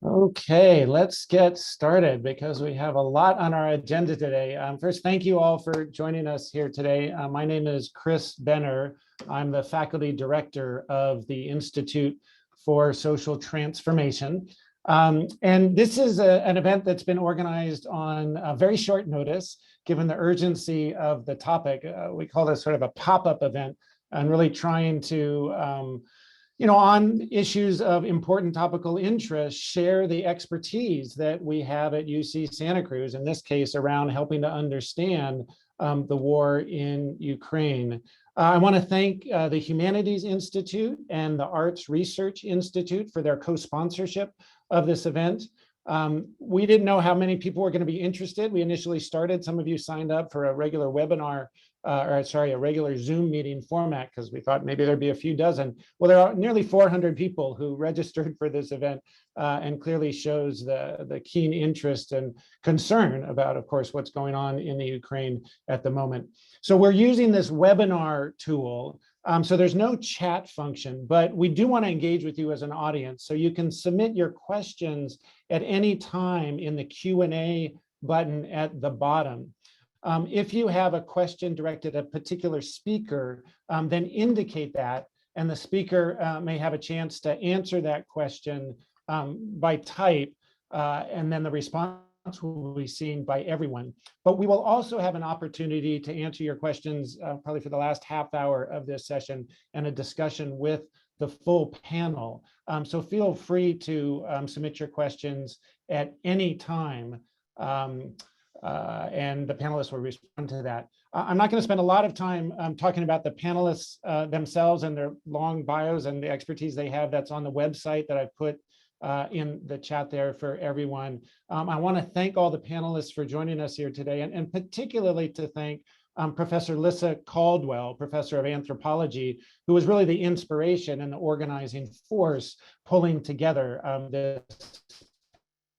Okay, let's get started because we have a lot on our agenda today. First, thank you all for joining us here today. My name is Chris Benner. I'm the faculty director of the Institute for Social Transformation. And this is an event that's been organized on a very short notice, given the urgency of the topic. We call this sort of a pop-up event and really trying to on issues of important topical interest, share the expertise that we have at UC Santa Cruz, in this case, around helping to understand the war in Ukraine. I want to thank the Humanities Institute and the Arts Research Institute for their co-sponsorship of this event. We didn't know how many people were going to be interested. We initially started, some of you signed up for a regular webinar, a regular Zoom meeting format, because we thought maybe there'd be a few dozen. Well, there are nearly 400 people who registered for this event, and clearly shows the keen interest and concern about, of course, what's going on in the Ukraine at the moment. So we're using this webinar tool. So there's no chat function, but we do want to engage with you as an audience. So you can submit your questions at any time in the Q&A button at the bottom. If you have a question directed at a particular speaker, then indicate that, and the speaker may have a chance to answer that question by type, and then the response will be seen by everyone. But we will also have an opportunity to answer your questions probably for the last half hour of this session, and a discussion with the full panel. So feel free to submit your questions at any time. And the panelists will respond to that. I'm not going to spend a lot of time talking about the panelists themselves and their long bios and the expertise they have. That's on the website that I put in the chat there for everyone. I want to thank all the panelists for joining us here today, and particularly to thank Professor Lissa Caldwell, Professor of Anthropology, who was really the inspiration and the organizing force pulling together this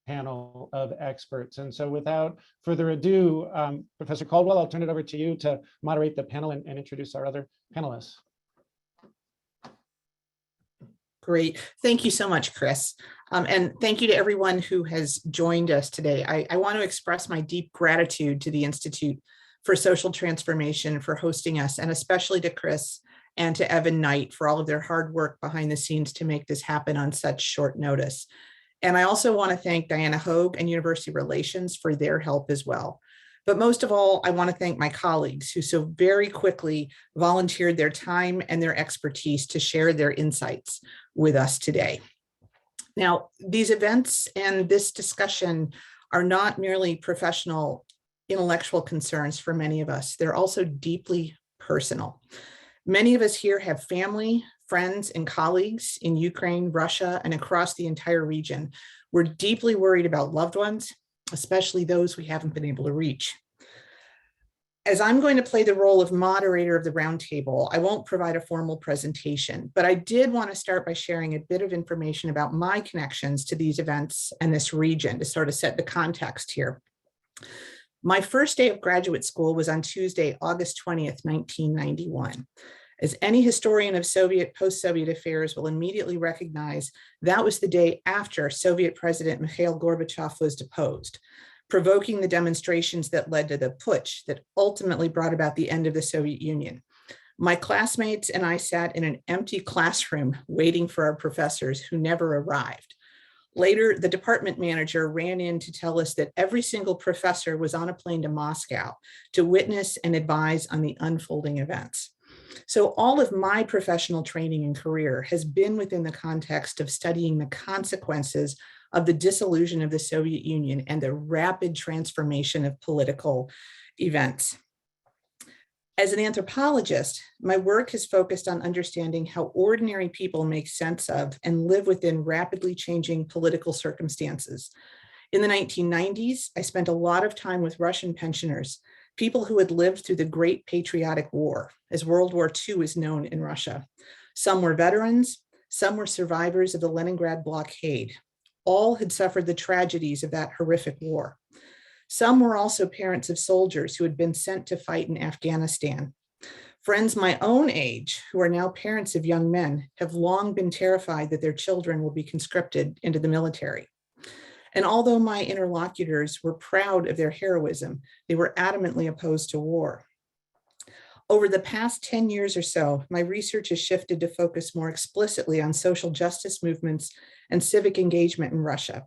panel of experts. And so without further ado, Professor Caldwell, I'll turn it over to you to moderate the panel and introduce our other panelists. Great. Thank you so much, Chris. And thank you to everyone who has joined us today. I want to express my deep gratitude to the Institute for Social Transformation for hosting us, and especially to Chris and to Evan Knight for all of their hard work behind the scenes to make this happen on such short notice. And I also want to thank Diana Hogue and University Relations for their help as well. But most of all, I want to thank my colleagues who so very quickly volunteered their time and their expertise to share their insights with us today. Now, these events and this discussion are not merely professional, intellectual concerns for many of us. They're also deeply personal. Many of us here have family, friends, and colleagues in Ukraine, Russia, and across the entire region. We're deeply worried about loved ones, especially those we haven't been able to reach. As I'm going to play the role of moderator of the roundtable, I won't provide a formal presentation, but I did want to start by sharing a bit of information about my connections to these events and this region to sort of set the context here. My first day of graduate school was on Tuesday, August 20th, 1991. As any historian of Soviet, post-Soviet affairs will immediately recognize, that was the day after Soviet President Mikhail Gorbachev was deposed, provoking the demonstrations that led to the putsch that ultimately brought about the end of the Soviet Union. My classmates and I sat in an empty classroom waiting for our professors who never arrived. Later, the department manager ran in to tell us that every single professor was on a plane to Moscow to witness and advise on the unfolding events. So all of my professional training and career has been within the context of studying the consequences of the dissolution of the Soviet Union and the rapid transformation of political events. As an anthropologist, my work has focused on understanding how ordinary people make sense of and live within rapidly changing political circumstances. In the 1990s, I spent a lot of time with Russian pensioners, people who had lived through the Great Patriotic War, as World War II is known in Russia. Some were veterans, some were survivors of the Leningrad blockade. All had suffered the tragedies of that horrific war. Some were also parents of soldiers who had been sent to fight in Afghanistan. Friends my own age, who are now parents of young men, have long been terrified that their children will be conscripted into the military. And although my interlocutors were proud of their heroism, they were adamantly opposed to war. Over the past 10 years or so, my research has shifted to focus more explicitly on social justice movements and civic engagement in Russia.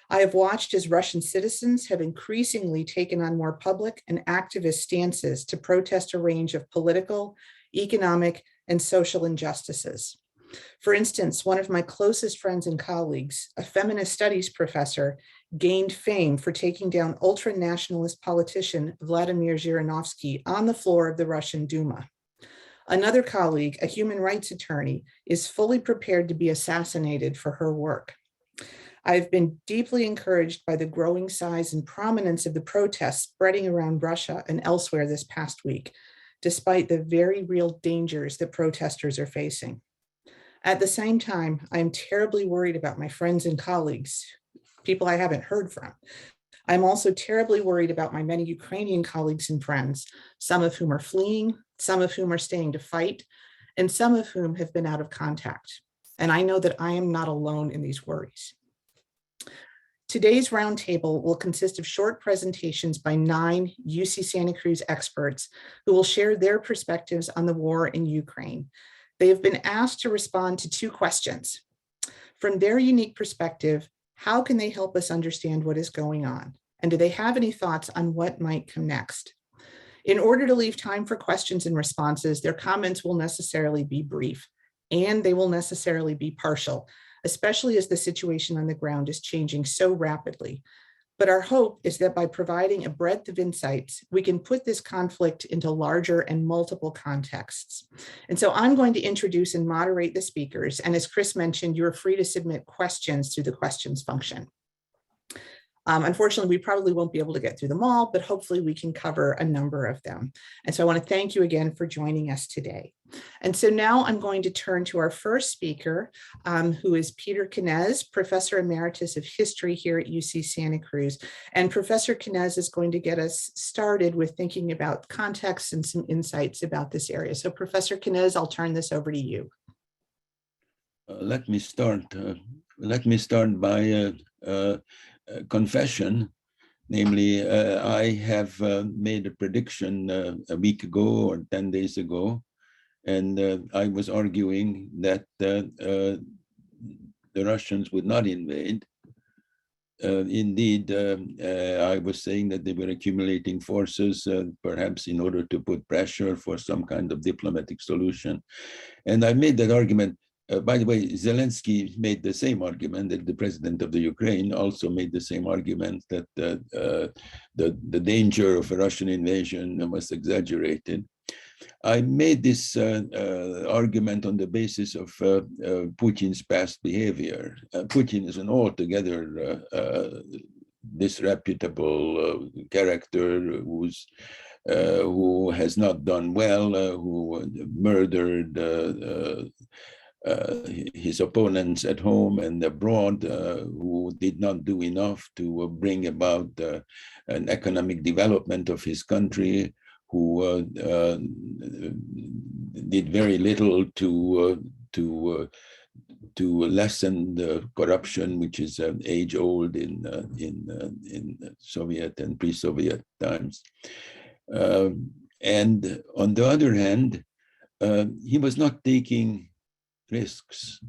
I have watched as Russian citizens have increasingly taken on more public and activist stances to protest a range of political, economic, and social injustices. For instance, one of my closest friends and colleagues, a feminist studies professor, gained fame for taking down ultra-nationalist politician Vladimir Zhirinovsky on the floor of the Russian Duma. Another colleague, a human rights attorney, is fully prepared to be assassinated for her work. I've been deeply encouraged by the growing size and prominence of the protests spreading around Russia and elsewhere this past week, despite the very real dangers that protesters are facing. At the same time, I am terribly worried about my friends and colleagues, people I haven't heard from. I'm also terribly worried about my many Ukrainian colleagues and friends, some of whom are fleeing, some of whom are staying to fight, and some of whom have been out of contact. And I know that I am not alone in these worries. Today's roundtable will consist of short presentations by 9 UC Santa Cruz experts who will share their perspectives on the war in Ukraine. They have been asked to respond to 2 questions. From their unique perspective, how can they help us understand what is going on? And do they have any thoughts on what might come next? In order to leave time for questions and responses, their comments will necessarily be brief, and they will necessarily be partial, especially as the situation on the ground is changing so rapidly. But our hope is that by providing a breadth of insights, we can put this conflict into larger and multiple contexts. And so I'm going to introduce and moderate the speakers. And as Chris mentioned, you're free to submit questions through the questions function. Unfortunately, we probably won't be able to get through them all, but hopefully we can cover a number of them. And so I want to thank you again for joining us today. And so now I'm going to turn to our first speaker, who is Peter Knez, Professor Emeritus of History here at UC Santa Cruz. And Professor Knez is going to get us started with thinking about context and some insights about this area. So Professor Knez, I'll turn this over to you. Let me start by confession. Namely, I have made a prediction a week ago or 10 days ago, and I was arguing that the Russians would not invade. Indeed, I was saying that they were accumulating forces, perhaps in order to put pressure for some kind of diplomatic solution. And I made that argument. By the way, Zelensky made the same argument, that the president of the Ukraine also made the same argument, that the danger of a Russian invasion was exaggerated. I made this argument on the basis of Putin's past behavior. Putin is an altogether disreputable character who has not done well, who murdered his opponents at home and abroad, who did not do enough to bring about an economic development of his country, who did very little to lessen the corruption, which is age-old in Soviet and pre-Soviet times. And on the other hand, he was not taking risks.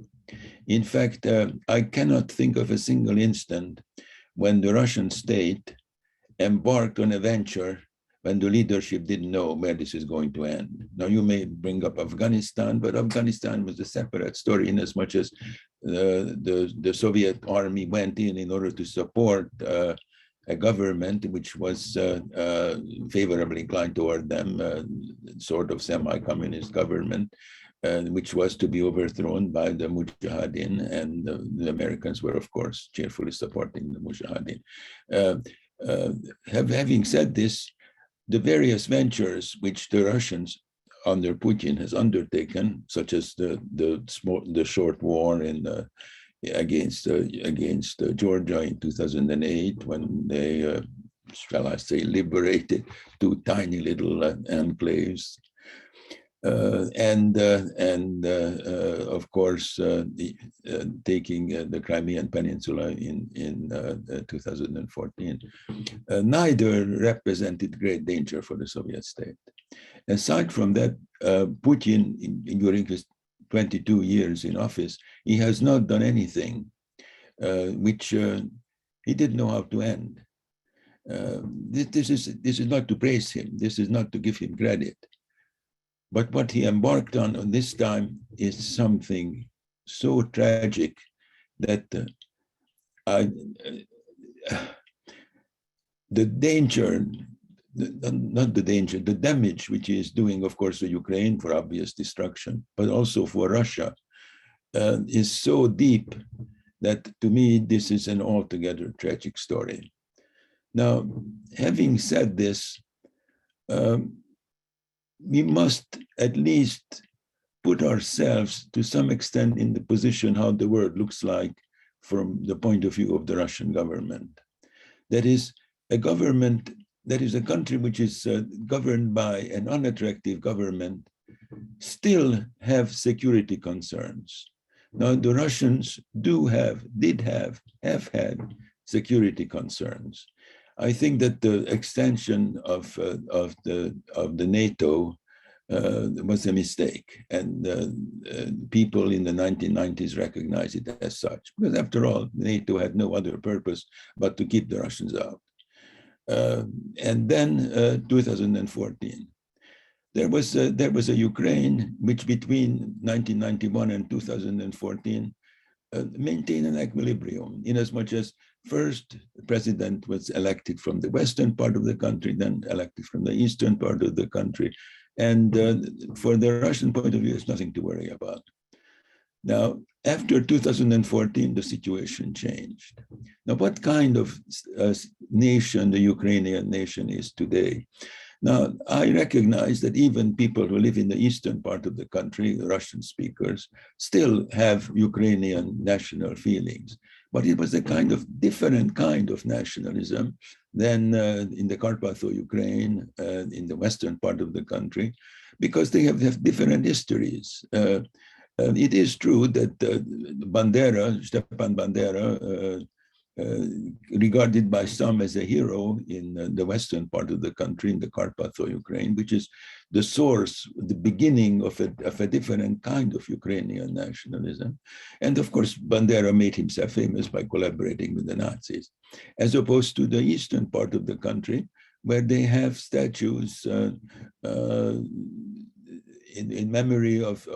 In fact, I cannot think of a single instant when the Russian state embarked on a venture when the leadership didn't know where this is going to end. Now, you may bring up Afghanistan, but Afghanistan was a separate story in as much as the Soviet army went in order to support a government which was favorably inclined toward them, sort of semi-communist government, which was to be overthrown by the Mujahideen, and the Americans were, of course, cheerfully supporting the Mujahideen. Having said this, the various ventures which the Russians under Putin has undertaken, such as the short war against Georgia in 2008, when they, shall I say, liberated 2 tiny little enclaves. Of course, taking the Crimean Peninsula in 2014. Neither represented great danger for the Soviet state. Aside from that, Putin, during his 22 years in office, he has not done anything which he didn't know how to end. This is not to praise him. This is not to give him credit. But what he embarked on this time is something so tragic that the danger, not the danger, the damage which he is doing, of course, to Ukraine for obvious destruction, but also for Russia, is so deep that to me, this is an altogether tragic story. Now, having said this, we must at least put ourselves to some extent in the position how the world looks like from the point of view of the Russian government. That is a government, that is a country which is governed by an unattractive government, still have security concerns. Now, the Russians did have security concerns. I think that the extension of the NATO was a mistake, and people in the 1990s recognized it as such, because after all, NATO had no other purpose but to keep the Russians out. And then 2014, there was a Ukraine which between 1991 and 2014 maintained an equilibrium, in as much as first the president was elected from the western part of the country, then elected from the eastern part of the country. And for the Russian point of view, there's nothing to worry about. Now, after 2014, the situation changed. Now, what kind of nation the Ukrainian nation is today? Now, I recognize that even people who live in the eastern part of the country, the Russian speakers, still have Ukrainian national feelings. But it was a kind of different kind of nationalism than in the Carpatho-Ukraine, in the western part of the country, because they have different histories. It is true that Stepan Bandera, regarded by some as a hero in the western part of the country, in the Carpatho-Ukraine, which is the source, the beginning of a different kind of Ukrainian nationalism. And of course, Bandera made himself famous by collaborating with the Nazis, as opposed to the eastern part of the country, where they have statues in memory of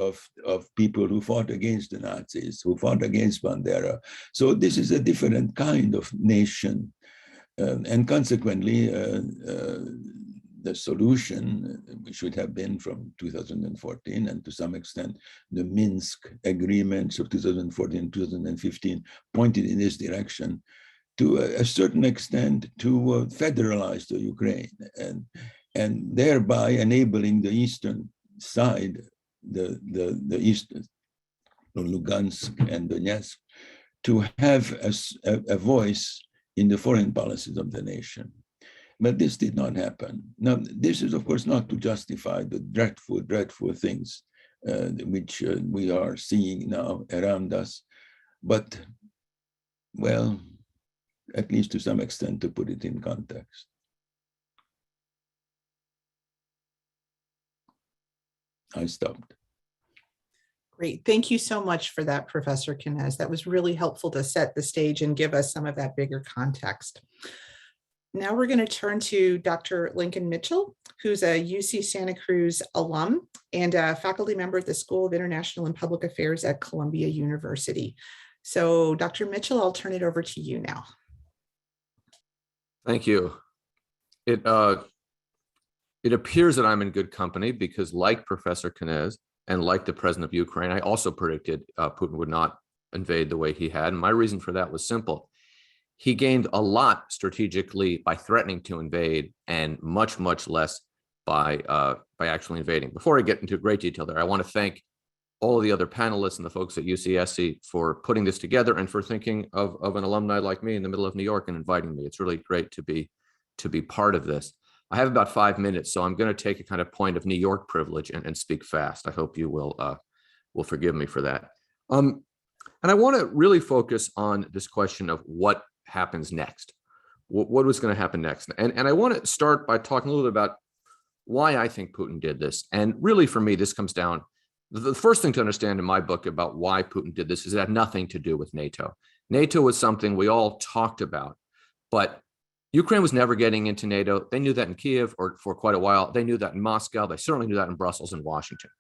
people who fought against the Nazis, who fought against Bandera. So this is a different kind of nation. And consequently, the solution should have been from 2014, and to some extent, the Minsk agreements of 2014 and 2015 pointed in this direction, to a certain extent, to federalize the Ukraine, and thereby enabling the eastern side, the eastern, Lugansk and Donetsk, to have a voice in the foreign policies of the nation. But this did not happen. Now, this is, of course, not to justify the dreadful, dreadful things which we are seeing now around us, but, well, at least to some extent, to put it in context. I stopped. Great. Thank you so much for that, Professor Knez. That was really helpful to set the stage and give us some of that bigger context. Now we're going to turn to Dr. Lincoln Mitchell, who's a UC Santa Cruz alum and a faculty member at the School of International and Public Affairs at Columbia University. So Dr. Mitchell, I'll turn it over to you now. Thank you. It appears that I'm in good company, because like Professor Knez and like the president of Ukraine, I also predicted Putin would not invade the way he had. And my reason for that was simple. He gained a lot strategically by threatening to invade, and much, much less by actually invading. Before I get into great detail there, I want to thank all of the other panelists and the folks at UCSC for putting this together, and for thinking of an alumni like me in the middle of New York and inviting me. It's really great to be part of this. I have about 5 minutes, so I'm going to take a kind of point of New York privilege and speak fast. I hope you will forgive me for that. And I want to really focus on this question of what happens next. What was going to happen next? And I want to start by talking a little bit about why I think Putin did this. And really, for me, this comes down, the first thing to understand in my book about why Putin did this is it had nothing to do with NATO. NATO was something we all talked about, but Ukraine was never getting into NATO. They knew that in Kiev or for quite a while. They knew that in Moscow. They certainly knew that in Brussels and Washington.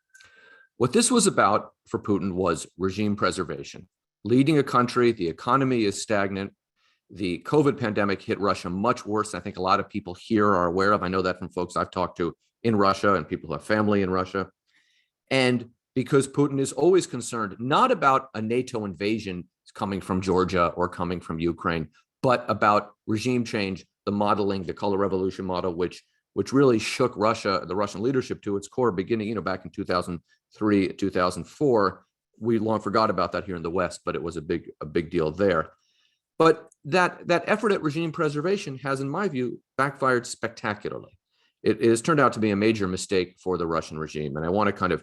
What this was about for Putin was regime preservation. Leading a country, the economy is stagnant. The COVID pandemic hit Russia much worse than I think a lot of people here are aware of. I know that from folks I've talked to in Russia and people who have family in Russia. And because Putin is always concerned not about a NATO invasion coming from Georgia or coming from Ukraine, but about regime change, the modeling, the color revolution model, which really shook Russia, the Russian leadership to its core beginning, back in 2003, 2004. We long forgot about that here in the West, but it was a big deal there. But that effort at regime preservation has, in my view, backfired spectacularly. It has turned out to be a major mistake for the Russian regime, and I want to kind of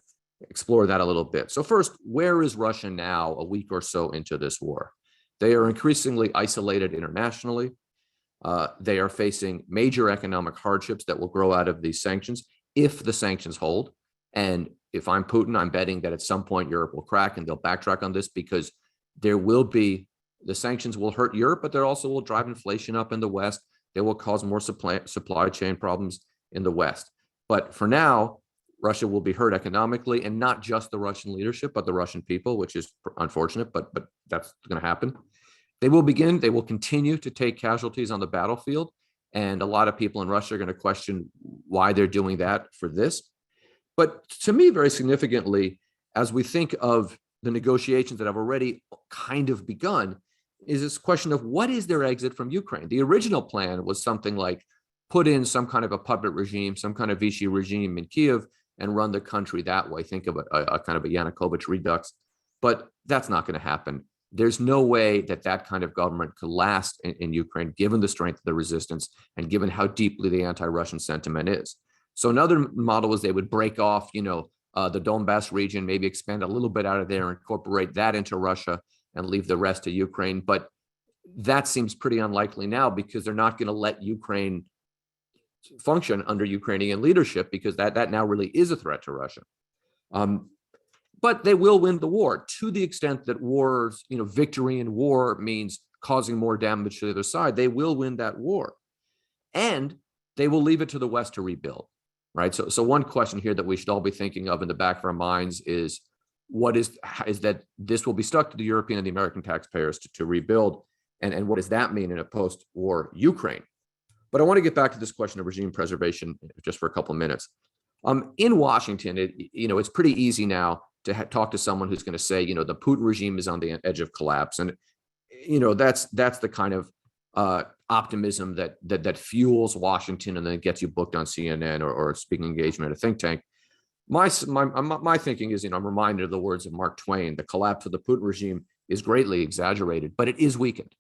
explore that a little bit. So first, where is Russia now a week or so into this war? They are increasingly isolated internationally. They are facing major economic hardships that will grow out of these sanctions if the sanctions hold. And if I'm Putin, I'm betting that at some point Europe will crack and they'll backtrack on this because the sanctions will hurt Europe, but they also will drive inflation up in the West. They will cause more supply chain problems in the West. But for now, Russia will be hurt economically, and not just the Russian leadership, but the Russian people, which is unfortunate, but that's going to happen. They will continue to take casualties on the battlefield. And a lot of people in Russia are going to question why they're doing that for this. But to me, very significantly, as we think of the negotiations that have already kind of begun, is this question of what is their exit from Ukraine? The original plan was something like put in some kind of a puppet regime, some kind of Vichy regime in Kiev and run the country that way. Think of a kind of a Yanukovych redux, but that's not going to happen. There's no way that kind of government could last in Ukraine, given the strength of the resistance and given how deeply the anti-Russian sentiment is. So another model is they would break off, the Donbass region, maybe expand a little bit out of there, incorporate that into Russia and leave the rest to Ukraine. But that seems pretty unlikely now because they're not going to let Ukraine function under Ukrainian leadership because that now really is a threat to Russia. But they will win the war to the extent that wars, victory in war means causing more damage to the other side. They will win that war and they will leave it to the West to rebuild, right? So one question here that we should all be thinking of in the back of our minds is that this will be stuck to the European and the American taxpayers to rebuild. And what does that mean in a post-war Ukraine? But I want to get back to this question of regime preservation just for a couple of minutes. In Washington, it's pretty easy now to talk to someone who's going to say, the Putin regime is on the edge of collapse. And, that's the kind of optimism that fuels Washington and then gets you booked on CNN or speaking engagement at a think tank. My thinking is, I'm reminded of the words of Mark Twain: the collapse of the Putin regime is greatly exaggerated, but it is weakened.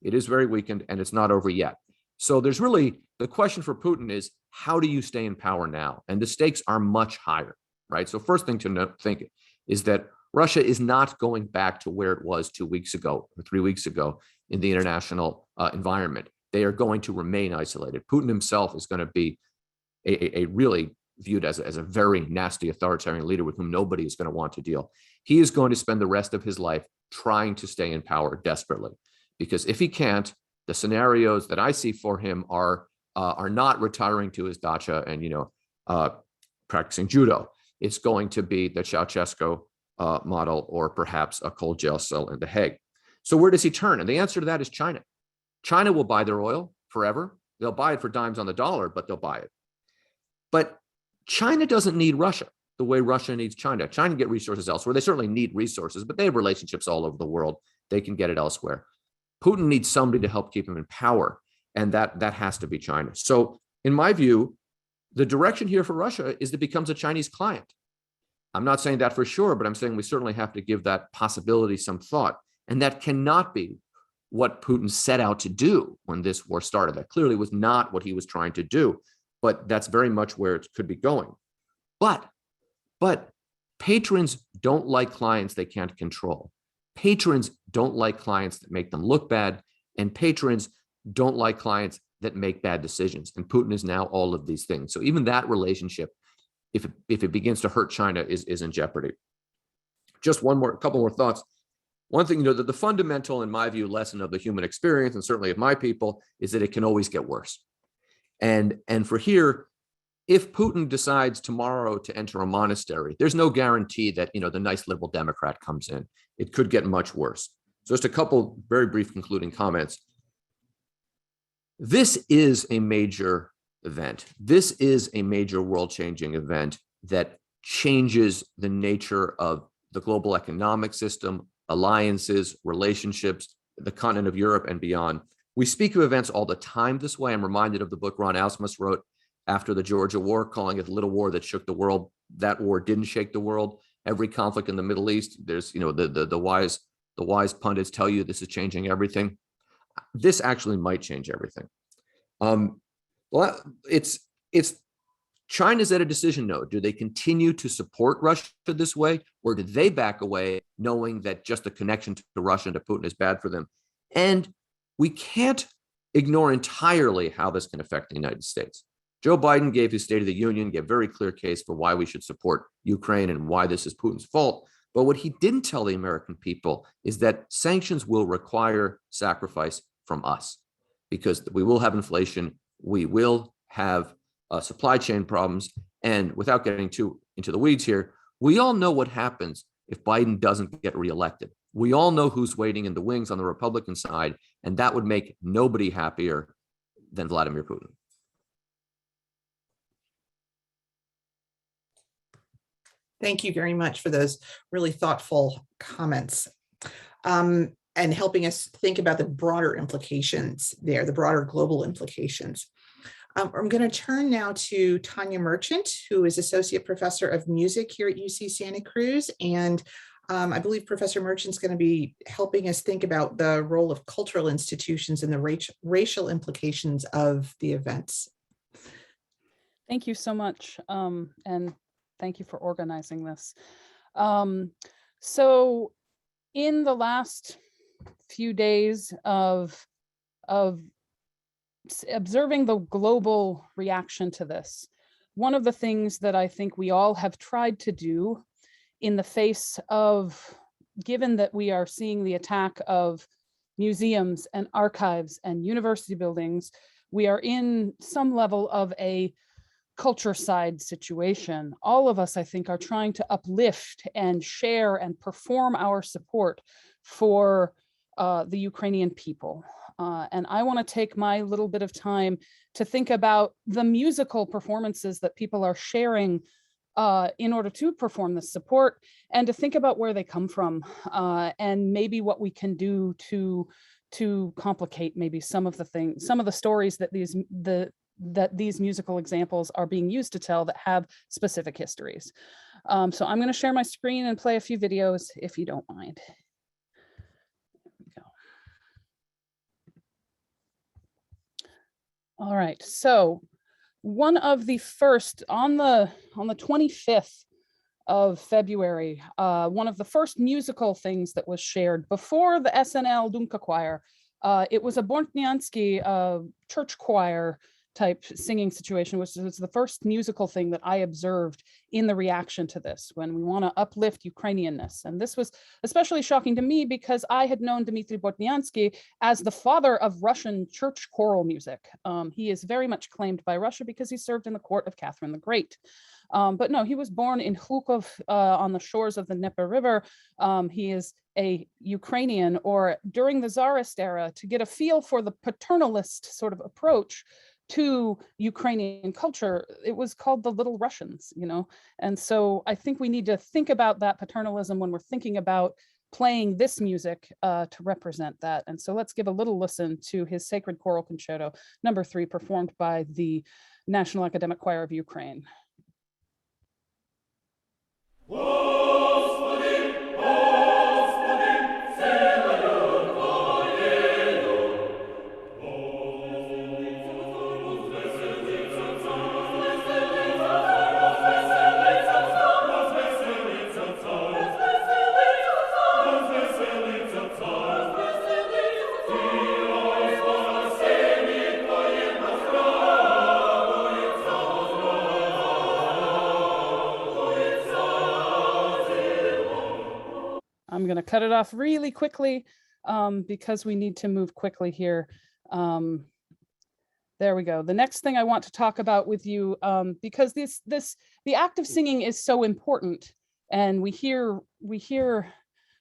It is very weakened, and it's not over yet. So there's really, the question for Putin is, how do you stay in power now? And the stakes are much higher, right? So first thing to think is that Russia is not going back to where it was 2 weeks ago or 3 weeks ago in the international environment. They are going to remain isolated. Putin himself is going to be a really viewed as a very nasty authoritarian leader with whom nobody is going to want to deal. He is going to spend the rest of his life trying to stay in power desperately, because if he can't, the scenarios that I see for him are not retiring to his dacha and practicing judo. It's going to be the Ceausescu model, or perhaps a cold jail cell in The Hague. So where does he turn? And the answer to that is China. China will buy their oil forever. They'll buy it for dimes on the dollar, but they'll buy it. But China doesn't need Russia the way Russia needs China. China can get resources elsewhere. They certainly need resources, but they have relationships all over the world. They can get it elsewhere. Putin needs somebody to help keep him in power, and that has to be China. So in my view, the direction here for Russia is that it becomes a Chinese client. I'm not saying that for sure, but I'm saying we certainly have to give that possibility some thought. And that cannot be what Putin set out to do when this war started. That clearly was not what he was trying to do. but that's very much where it could be going. But patrons don't like clients they can't control. Patrons don't like clients that make them look bad, and patrons don't like clients that make bad decisions. And Putin is now all of these things. So even that relationship, if it begins to hurt China, is in jeopardy. Just a couple more thoughts. One thing, that the fundamental, in my view, lesson of the human experience, and certainly of my people, is that it can always get worse. And for here, if Putin decides tomorrow to enter a monastery, there's no guarantee that, the nice liberal Democrat comes in. It could get much worse. So just a couple very brief concluding comments. This is a major event. This is a major world-changing event that changes the nature of the global economic system, alliances, relationships, the continent of Europe and beyond. We speak of events all the time this way. I'm reminded of the book Ron Asmus wrote after the Georgia War, calling it the little war that shook the world. That war didn't shake the world. Every conflict in the Middle East, there's, the wise pundits tell you this is changing everything. This actually might change everything. Well, it's China's at a decision node. Do they continue to support Russia this way, or do they back away, knowing that just the connection to Russia and to Putin is bad for them? And we can't ignore entirely how this can affect the United States. Joe Biden gave his State of the Union, gave a very clear case for why we should support Ukraine and why this is Putin's fault. But what he didn't tell the American people is that sanctions will require sacrifice from us, because we will have inflation, we will have supply chain problems, and without getting too into the weeds here, we all know what happens if Biden doesn't get reelected. We all know who's waiting in the wings on the Republican side, and that would make nobody happier than Vladimir Putin. Thank you very much for those really thoughtful comments, and helping us think about the broader implications there, the broader global implications. I'm going to turn now to Tanya Merchant, who is Associate Professor of Music here at UC Santa Cruz. And I believe Professor Merchant's going to be helping us think about the role of cultural institutions and the racial implications of the events. Thank you so much. And thank you for organizing this. So in the last few days of observing the global reaction to this, one of the things that I think we all have tried to do in the face of, given that we are seeing the attack of museums and archives and university buildings, we are in some level of a culture side situation. All of us, I think, are trying to uplift and share and perform our support for the Ukrainian people. And I want to take my little bit of time to think about the musical performances that people are sharing in order to perform this support, and to think about where they come from, and maybe what we can do to complicate maybe some of the things, some of the stories that these musical examples are being used to tell that have specific histories. So I'm going to share my screen and play a few videos if you don't mind. All right, so one of the first, on the 25th of February, one of the first musical things that was shared before the SNL Dunka choir, it was a Bortniansky church choir type singing situation, which was the first musical thing that I observed in the reaction to this, when we want to uplift Ukrainianness. And this was especially shocking to me because I had known Dmitry Bortniansky as the father of Russian church choral music. He is very much claimed by Russia because he served in the court of Catherine the Great. But no, he was born in Hlukov on the shores of the Dnieper River. He is a Ukrainian, or during the Tsarist era, to get a feel for the paternalist sort of approach to Ukrainian culture, it was called the Little Russians, you know? And so I think we need to think about that paternalism when we're thinking about playing this music to represent that. And so let's give a little listen to his Sacred Choral Concerto, number 3, performed by the National Academic Choir of Ukraine. going to cut it off really quickly because we need to move quickly here. There we go. The next thing I want to talk about with you, because the act of singing is so important, and we hear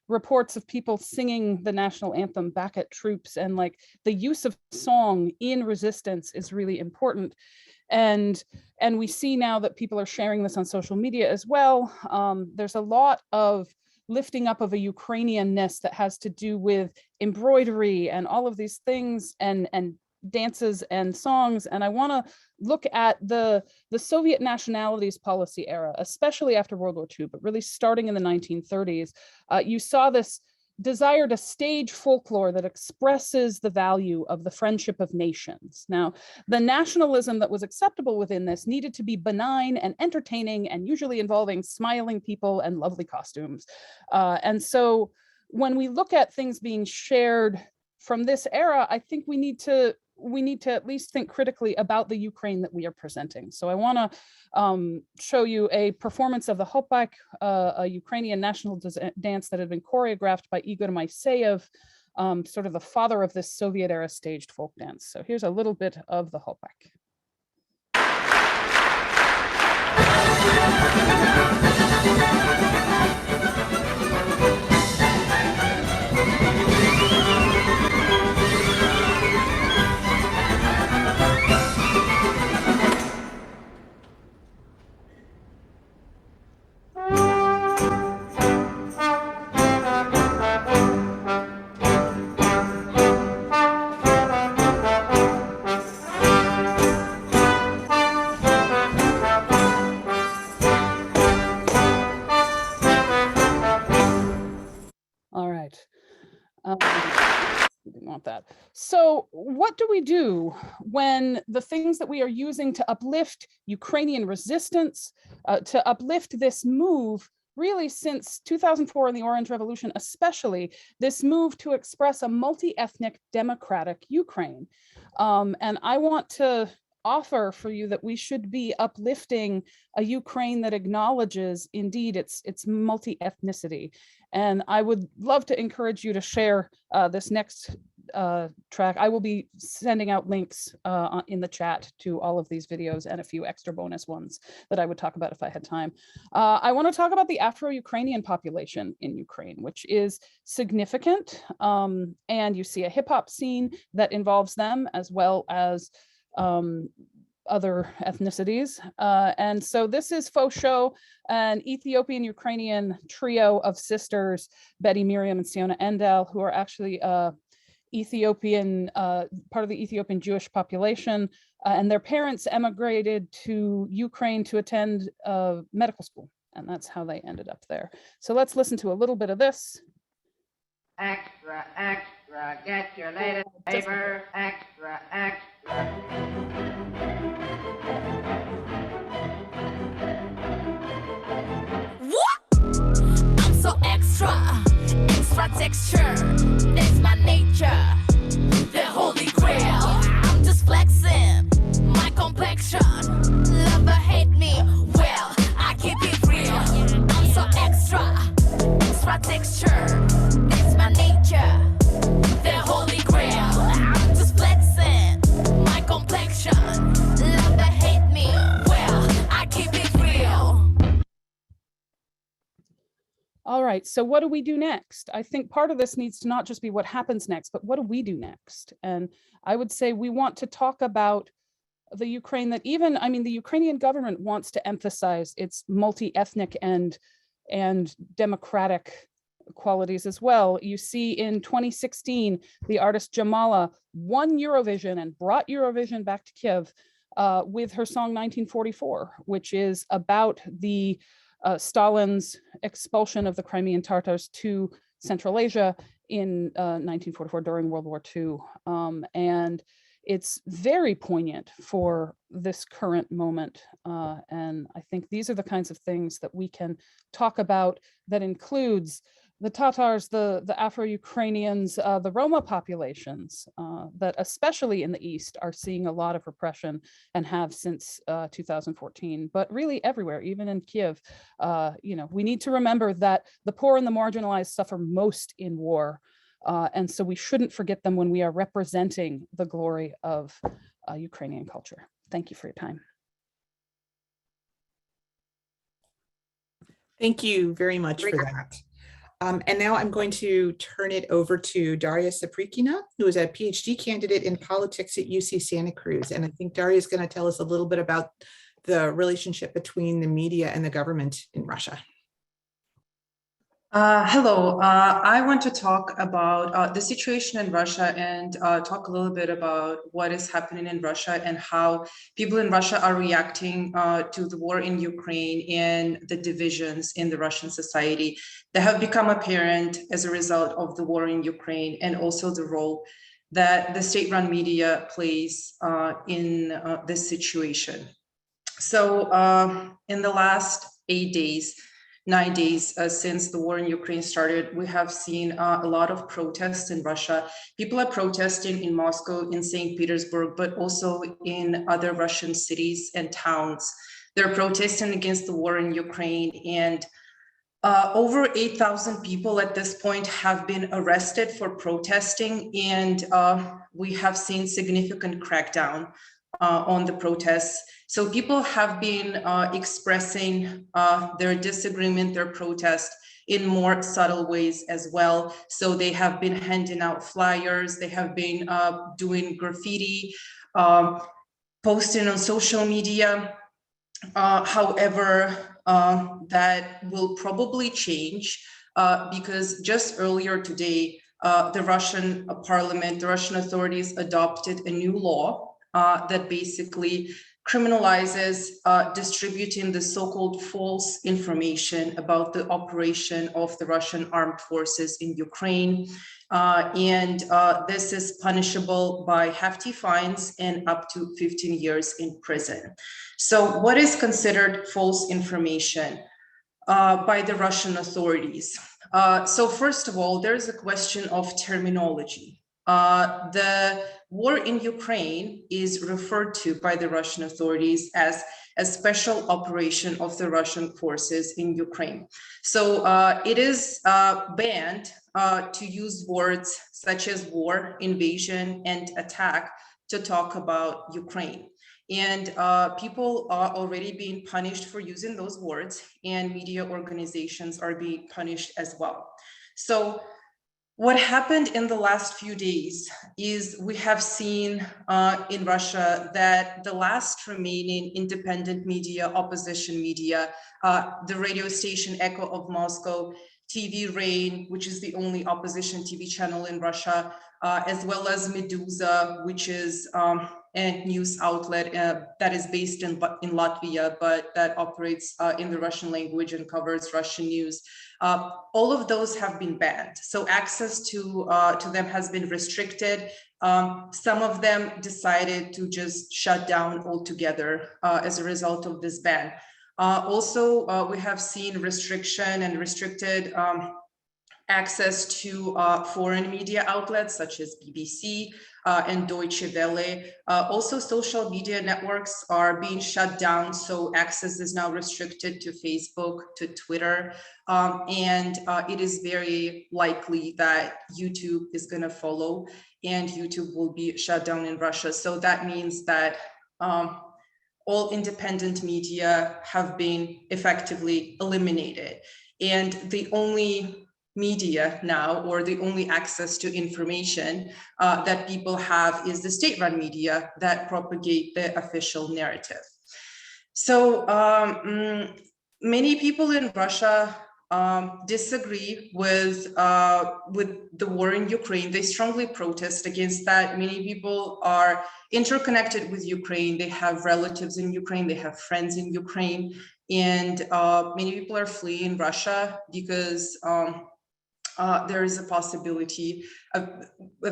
reports of people singing the national anthem back at troops, and like the use of song in resistance is really important. And we see now that people are sharing this on social media as well. There's a lot of lifting up of a Ukrainianness that has to do with embroidery and all of these things, and dances and songs. And I want to look at the Soviet nationalities policy era, especially after World War II, but really starting in the 1930s. You saw this desire to stage folklore that expresses the value of the friendship of nations. Now, the nationalism that was acceptable within this needed to be benign and entertaining, and usually involving smiling people and lovely costumes. And so when we look at things being shared from this era, I think we need to at least think critically about the Ukraine that we are presenting. So I want to show you a performance of the Hopak, a Ukrainian national dance that had been choreographed by Igor Moiseyev, sort of the father of this Soviet era staged folk dance. So here's a little bit of the Hopak. We didn't want that. So what do we do when the things that we are using to uplift Ukrainian resistance, to uplift this move, really since 2004 and the Orange Revolution, especially this move to express a multi-ethnic democratic Ukraine? And I want to offer for you that we should be uplifting a Ukraine that acknowledges indeed its multi-ethnicity. And I would love to encourage you to share this next track. I will be sending out links in the chat to all of these videos and a few extra bonus ones that I would talk about if I had time. I want to talk about the Afro-Ukrainian population in Ukraine, which is significant. And you see a hip hop scene that involves them as well as other ethnicities. And so this is Faux Show, an Ethiopian Ukrainian trio of sisters, Betty, Miriam, and Siona Endel, who are actually Ethiopian, part of the Ethiopian Jewish population. And their parents emigrated to Ukraine to attend medical school. And that's how they ended up there. So let's listen to a little bit of this. Extra, extra, get your latest paper. Extra, extra. What? I'm so extra, extra texture. That's my nature. The holy grail. I'm just flexing my complexion. Love or hate me, well, I keep it real. I'm so extra, extra texture. That's my nature. The holy grail. I'm just flexing my complexion. Love or hate me, well, I keep it real. All right, so what do we do next? I think part of this needs to not just be what happens next, but what do we do next? And I would say we want to talk about the Ukraine that even, I mean, the Ukrainian government wants to emphasize its multi-ethnic and democratic qualities as well. You see in 2016, the artist Jamala won Eurovision and brought Eurovision back to Kiev with her song 1944, which is about the Stalin's expulsion of the Crimean Tatars to Central Asia in 1944 during World War II. And it's very poignant for this current moment. And I think these are the kinds of things that we can talk about that includes the Tatars, the Afro-Ukrainians, the Roma populations that especially in the East are seeing a lot of repression and have since 2014, but really everywhere, even in Kiev. We need to remember that the poor and the marginalized suffer most in war. And so we shouldn't forget them when we are representing the glory of Ukrainian culture. Thank you for your time. Thank you very much for that. And now I'm going to turn it over to Daria Saprikina, who is a PhD candidate in politics at UC Santa Cruz. And I think Daria is going to tell us a little bit about the relationship between the media and the government in Russia. Hello, I want to talk about the situation in Russia and talk a little bit about what is happening in Russia and how people in Russia are reacting to the war in Ukraine and the divisions in the Russian society that have become apparent as a result of the war in Ukraine, and also the role that the state-run media plays in this situation. So in the last 9 days since the war in Ukraine started, we have seen a lot of protests in Russia. People are protesting in Moscow, in St. Petersburg, but also in other Russian cities and towns. They're protesting against the war in Ukraine, and over 8,000 people at this point have been arrested for protesting, and we have seen significant crackdown on the protests. So people have been expressing their disagreement, their protest in more subtle ways as well. So they have been handing out flyers, they have been doing graffiti, posting on social media. However, that will probably change because just earlier today, the Russian parliament, the Russian authorities adopted a new law that basically criminalizes distributing the so-called false information about the operation of the Russian armed forces in Ukraine. This is punishable by hefty fines and up to 15 years in prison. So what is considered false information by the Russian authorities? So first of all, there's a question of terminology. The war in Ukraine is referred to by the Russian authorities as a special operation of the Russian forces in Ukraine. So it is banned to use words such as war, invasion, and attack to talk about Ukraine. And people are already being punished for using those words, and media organizations are being punished as well. So what happened in the last few days is we have seen in Russia that the last remaining independent media, opposition media, the radio station Echo of Moscow, TV Rain, which is the only opposition TV channel in Russia, as well as Meduza, which is a news outlet that is based in Latvia, but that operates in the Russian language and covers Russian news. All of those have been banned. So access to them has been restricted. Some of them decided to just shut down altogether as a result of this ban. Also, we have seen restriction and restricted access to foreign media outlets such as BBC and Deutsche Welle. Also, social media networks are being shut down, so access is now restricted to Facebook, to Twitter, and it is very likely that YouTube is going to follow, and YouTube will be shut down in Russia. So that means that all independent media have been effectively eliminated, and the only media now, or the only access to information that people have, is the state-run media that propagate the official narrative. So many people in Russia disagree with the war in Ukraine. They strongly protest against that. Many people are interconnected with Ukraine. They have relatives in Ukraine. They have friends in Ukraine. And many people are fleeing Russia because there is a possibility, a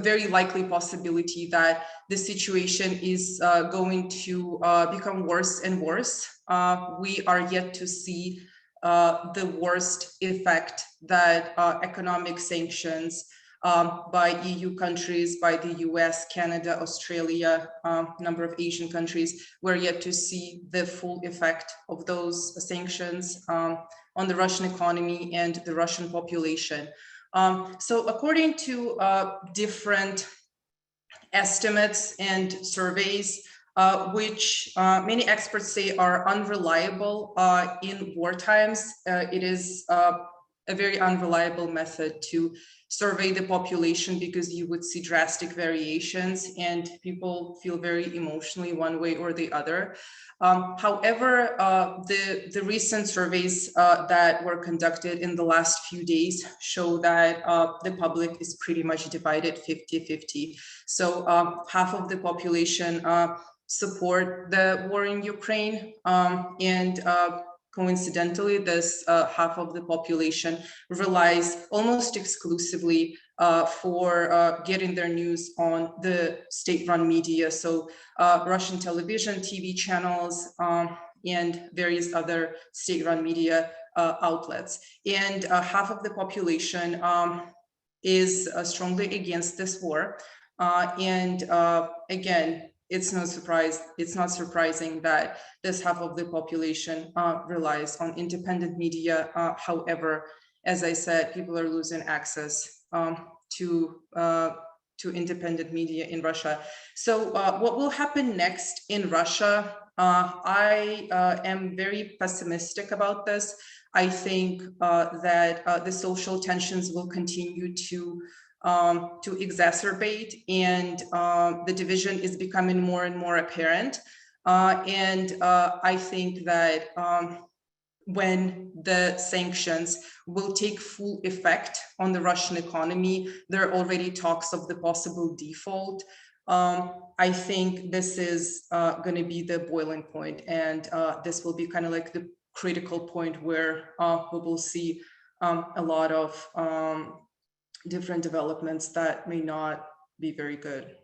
very likely possibility, that the situation is going to become worse and worse. We are yet to see the worst effect that economic sanctions by EU countries, by the US, Canada, Australia, number of Asian countries, we're yet to see the full effect of those sanctions on the Russian economy and the Russian population. So according to different estimates and surveys, which many experts say are unreliable in war times, it is a very unreliable method to survey the population because you would see drastic variations and people feel very emotionally one way or the other. However, the recent surveys that were conducted in the last few days show that the public is pretty much divided 50-50. So half of the population support the war in Ukraine, and coincidentally, this half of the population relies almost exclusively for getting their news on the state-run media, so Russian television, TV channels, and various other state-run media outlets. And half of the population is strongly against this war. And again, it's not surprising that this half of the population relies on independent media. However, as I said, people are losing access to independent media in Russia. So what will happen next in Russia? I am very pessimistic about this. I think that the social tensions will continue to exacerbate, and the division is becoming more and more apparent. And I think that when the sanctions will take full effect on the Russian economy, there are already talks of the possible default. I think this is going to be the boiling point, and this will be kind of like the critical point where we will see a lot of different developments that may not be very good.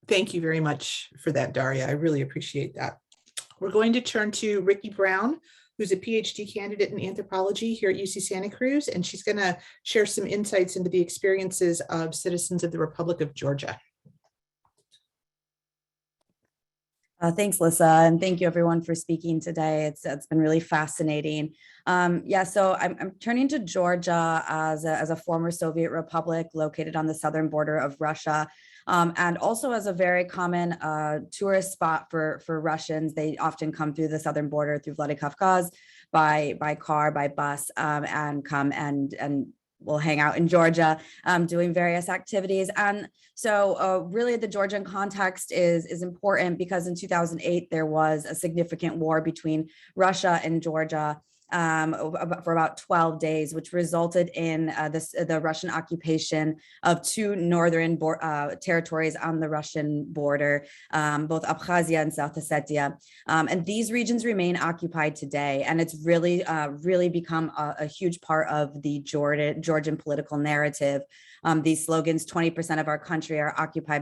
Thank you very much for that, Daria. I really appreciate that. We're going to turn to Ricky Brown, who's a PhD candidate in anthropology here at UC Santa Cruz, and she's going to share some insights into the experiences of citizens of the Republic of Georgia. Thanks, Lissa, and thank you everyone for speaking today. It's been really fascinating. So I'm turning to Georgia as a former Soviet republic located on the southern border of Russia, and also as a very common tourist spot for Russians. They often come through the southern border through Vladikavkaz by car, by bus, and come and will hang out in Georgia, doing various activities. And so really the Georgian context is important because in 2008, there was a significant war between Russia and Georgia for about 12 days, which resulted in the Russian occupation of two northern territories on the Russian border, both Abkhazia and South Ossetia. And these regions remain occupied today. And it's really become a huge part of the Georgian political narrative. These slogans, 20% of our country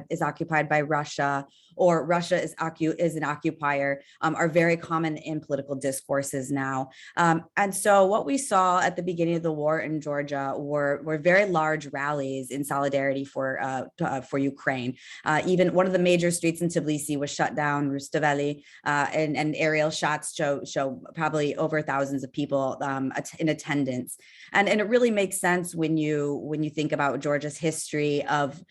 is occupied by Russia, or Russia is an occupier, are very common in political discourses now. And so what we saw at the beginning of the war in Georgia were very large rallies in solidarity for Ukraine. Even one of the major streets in Tbilisi was shut down, Rustaveli, and aerial shots show probably over thousands of people in attendance. And it really makes sense when you think about Georgia's history of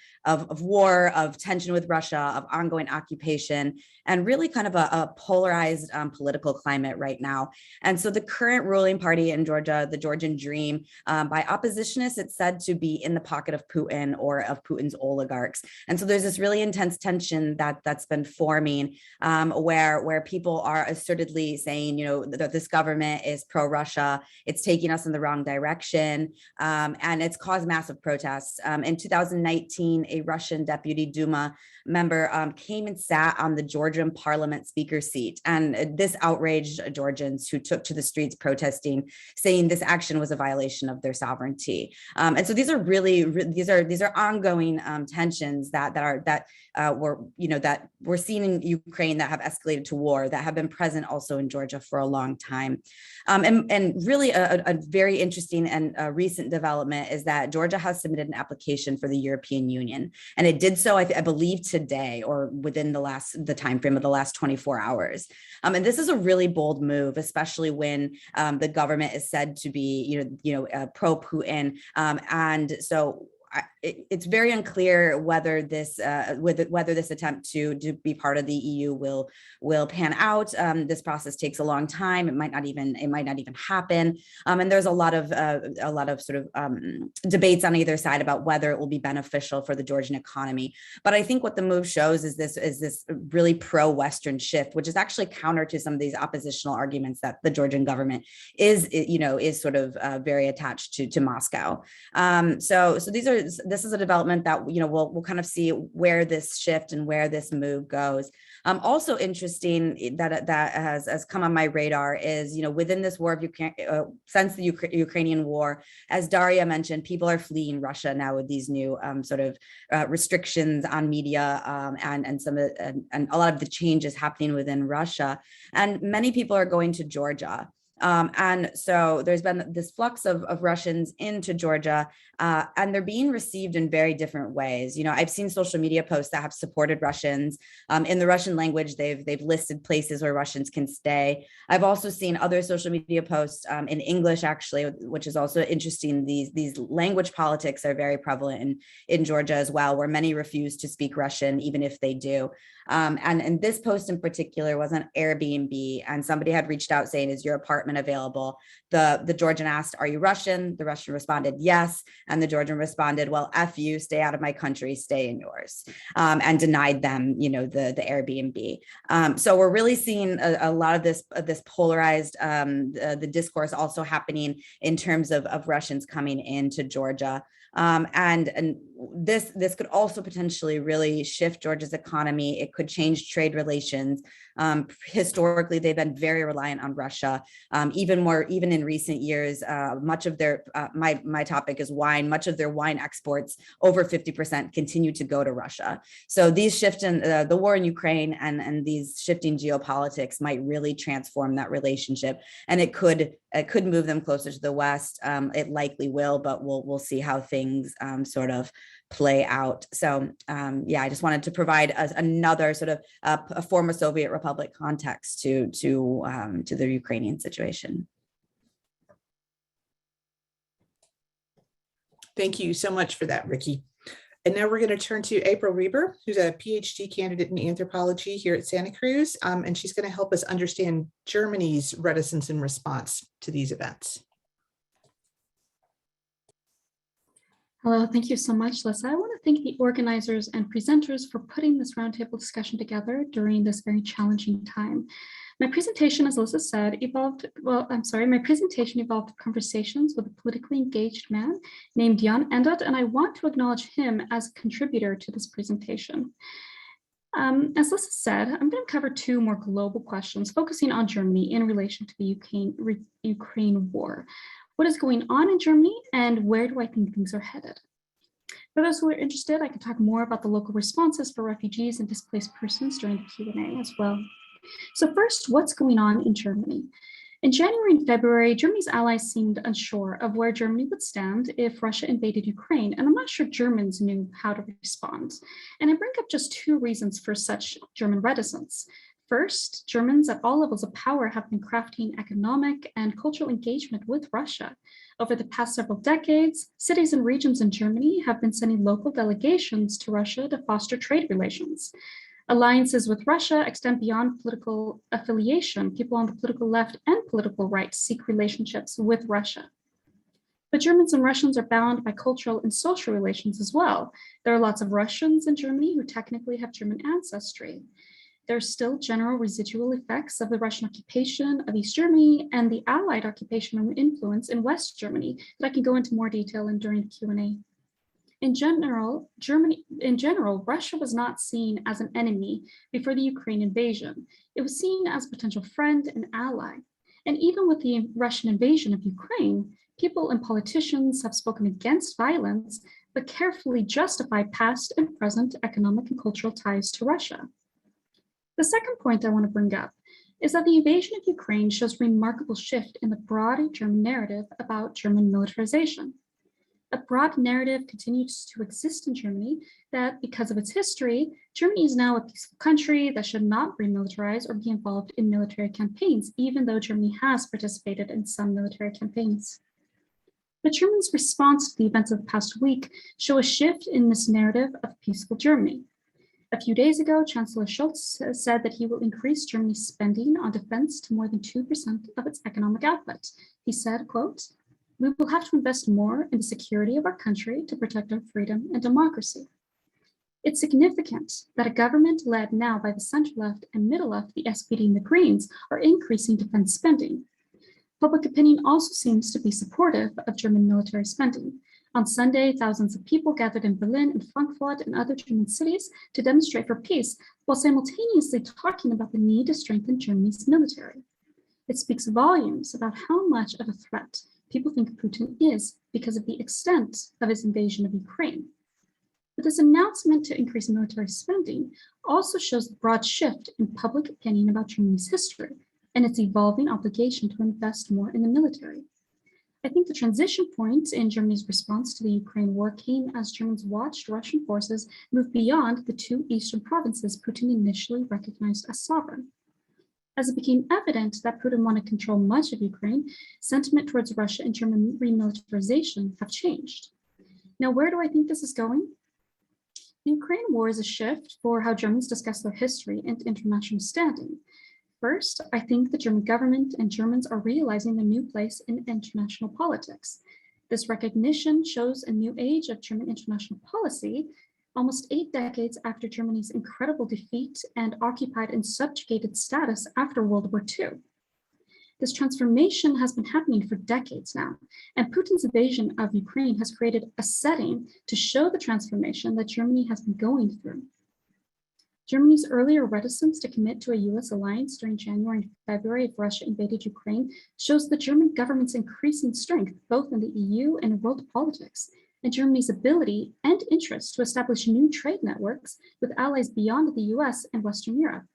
war, of tension with Russia, of ongoing occupation, and really kind of a polarized political climate right now. And so the current ruling party in Georgia, the Georgian Dream, by oppositionists, it's said to be in the pocket of Putin or of Putin's oligarchs. And so there's this really intense tension that's been forming, where people are assertedly saying, that this government is pro-Russia, it's taking us in the wrong direction, and it's caused massive protests. In 2019, a Russian deputy Duma member came and sat on the Georgian parliament speaker seat. And this outraged Georgians who took to the streets protesting, saying this action was a violation of their sovereignty. And so these are these are ongoing tensions that we're seeing in Ukraine, that have escalated to war, that have been present also in Georgia for a long time. And really a very interesting and recent development is that Georgia has submitted an application for the European Union, and it did so, I believe, today or within the time frame of the last 24 hours. And this is a really bold move, especially when the government is said to be, pro-Putin, and so it's very unclear whether this attempt to be part of the EU will pan out. This process takes a long time. It might not even happen. And there's a lot of debates on either side about whether it will be beneficial for the Georgian economy. But I think what the move shows is this really pro-Western shift, which is actually counter to some of these oppositional arguments that the Georgian government is sort of very attached to Moscow. So this is a development that we'll kind of see where this shift and where this move goes. Also interesting that has come on my radar is within this war of Ukraine, since the Ukrainian war, as Daria mentioned, people are fleeing Russia now with these new restrictions on media and a lot of the changes happening within Russia, and many people are going to Georgia. And so there's been this flux of Russians into Georgia, and they're being received in very different ways. I've seen social media posts that have supported Russians. In the Russian language, they've listed places where Russians can stay. I've also seen other social media posts in English, actually, which is also interesting. These language politics are very prevalent in Georgia as well, where many refuse to speak Russian, even if they do. And this post in particular was on Airbnb, and somebody had reached out saying, "Is your apartment available?" The Georgian asked, "Are you Russian?" The Russian responded, "Yes." And the Georgian responded, "Well, F you, stay out of my country, stay in yours," and denied them, the Airbnb. So we're really seeing a lot of this polarized, the discourse also happening in terms of Russians coming into Georgia. And this could also potentially really shift Georgia's economy. It could change trade relations. Historically, they've been very reliant on Russia. Even in recent years, much of their my topic is wine. Much of their wine exports, over 50%, continue to go to Russia. So these shifts in the war in Ukraine and these shifting geopolitics might really transform that relationship, and it could move them closer to the West. It likely will, but we'll see how things sort of play out. So I just wanted to provide another sort of a former Soviet republic context to the Ukrainian situation. Thank you so much for that, Ricky. And now we're going to turn to April Reber, who's a PhD candidate in anthropology here at Santa Cruz, and she's going to help us understand Germany's reticence in response to these events. Hello, thank you so much, Lissa. I want to thank the organizers and presenters for putting this roundtable discussion together during this very challenging time. My presentation, as Lissa said, evolved conversations with a politically engaged man named Jan Endert, and I want to acknowledge him as a contributor to this presentation. As Lissa said, I'm going to cover two more global questions focusing on Germany in relation to the Ukraine war. What is going on in Germany, and where do I think things are headed? For those who are interested, I can talk more about the local responses for refugees and displaced persons during the Q&A as well. So first, what's going on in Germany? In January and February, Germany's allies seemed unsure of where Germany would stand if Russia invaded Ukraine, and I'm not sure Germans knew how to respond. And I bring up just two reasons for such German reticence. First, Germans at all levels of power have been crafting economic and cultural engagement with Russia. Over the past several decades, cities and regions in Germany have been sending local delegations to Russia to foster trade relations. Alliances with Russia extend beyond political affiliation. People on the political left and political right seek relationships with Russia. But Germans and Russians are bound by cultural and social relations as well. There are lots of Russians in Germany who technically have German ancestry. There are still general residual effects of the Russian occupation of East Germany and the Allied occupation and influence in West Germany that I can go into more detail in during the Q&A. In general, Russia was not seen as an enemy before the Ukraine invasion. It was seen as a potential friend and ally. And even with the Russian invasion of Ukraine, people and politicians have spoken against violence, but carefully justify past and present economic and cultural ties to Russia. The second point I want to bring up is that the invasion of Ukraine shows a remarkable shift in the broader German narrative about German militarization. A broad narrative continues to exist in Germany that because of its history, Germany is now a peaceful country that should not remilitarize or be involved in military campaigns, even though Germany has participated in some military campaigns. But Germany's response to the events of the past week show a shift in this narrative of peaceful Germany. A few days ago, Chancellor Scholz said that he will increase Germany's spending on defense to more than 2% of its economic output. He said, quote, "We will have to invest more in the security of our country to protect our freedom and democracy." It's significant that a government led now by the center left and middle left, the SPD and the Greens, are increasing defense spending. Public opinion also seems to be supportive of German military spending. On Sunday, thousands of people gathered in Berlin and Frankfurt and other German cities to demonstrate for peace, while simultaneously talking about the need to strengthen Germany's military. It speaks volumes about how much of a threat people think Putin is because of the extent of his invasion of Ukraine. But this announcement to increase military spending also shows the broad shift in public opinion about Germany's history and its evolving obligation to invest more in the military. I think the transition point in Germany's response to the Ukraine war came as Germans watched Russian forces move beyond the two eastern provinces Putin initially recognized as sovereign. As it became evident that Putin wanted to control much of Ukraine, sentiment towards Russia and German remilitarization have changed. Now, where do I think this is going? The Ukraine war is a shift for how Germans discuss their history and international standing. First, I think the German government and Germans are realizing their new place in international politics. This recognition shows a new age of German international policy, almost 8 decades after Germany's incredible defeat and occupied and subjugated status after World War II. This transformation has been happening for decades now, and Putin's invasion of Ukraine has created a setting to show the transformation that Germany has been going through. Germany's earlier reticence to commit to a US alliance during January and February if Russia invaded Ukraine shows the German government's increasing strength, both in the EU and in world politics, and Germany's ability and interest to establish new trade networks with allies beyond the US and Western Europe.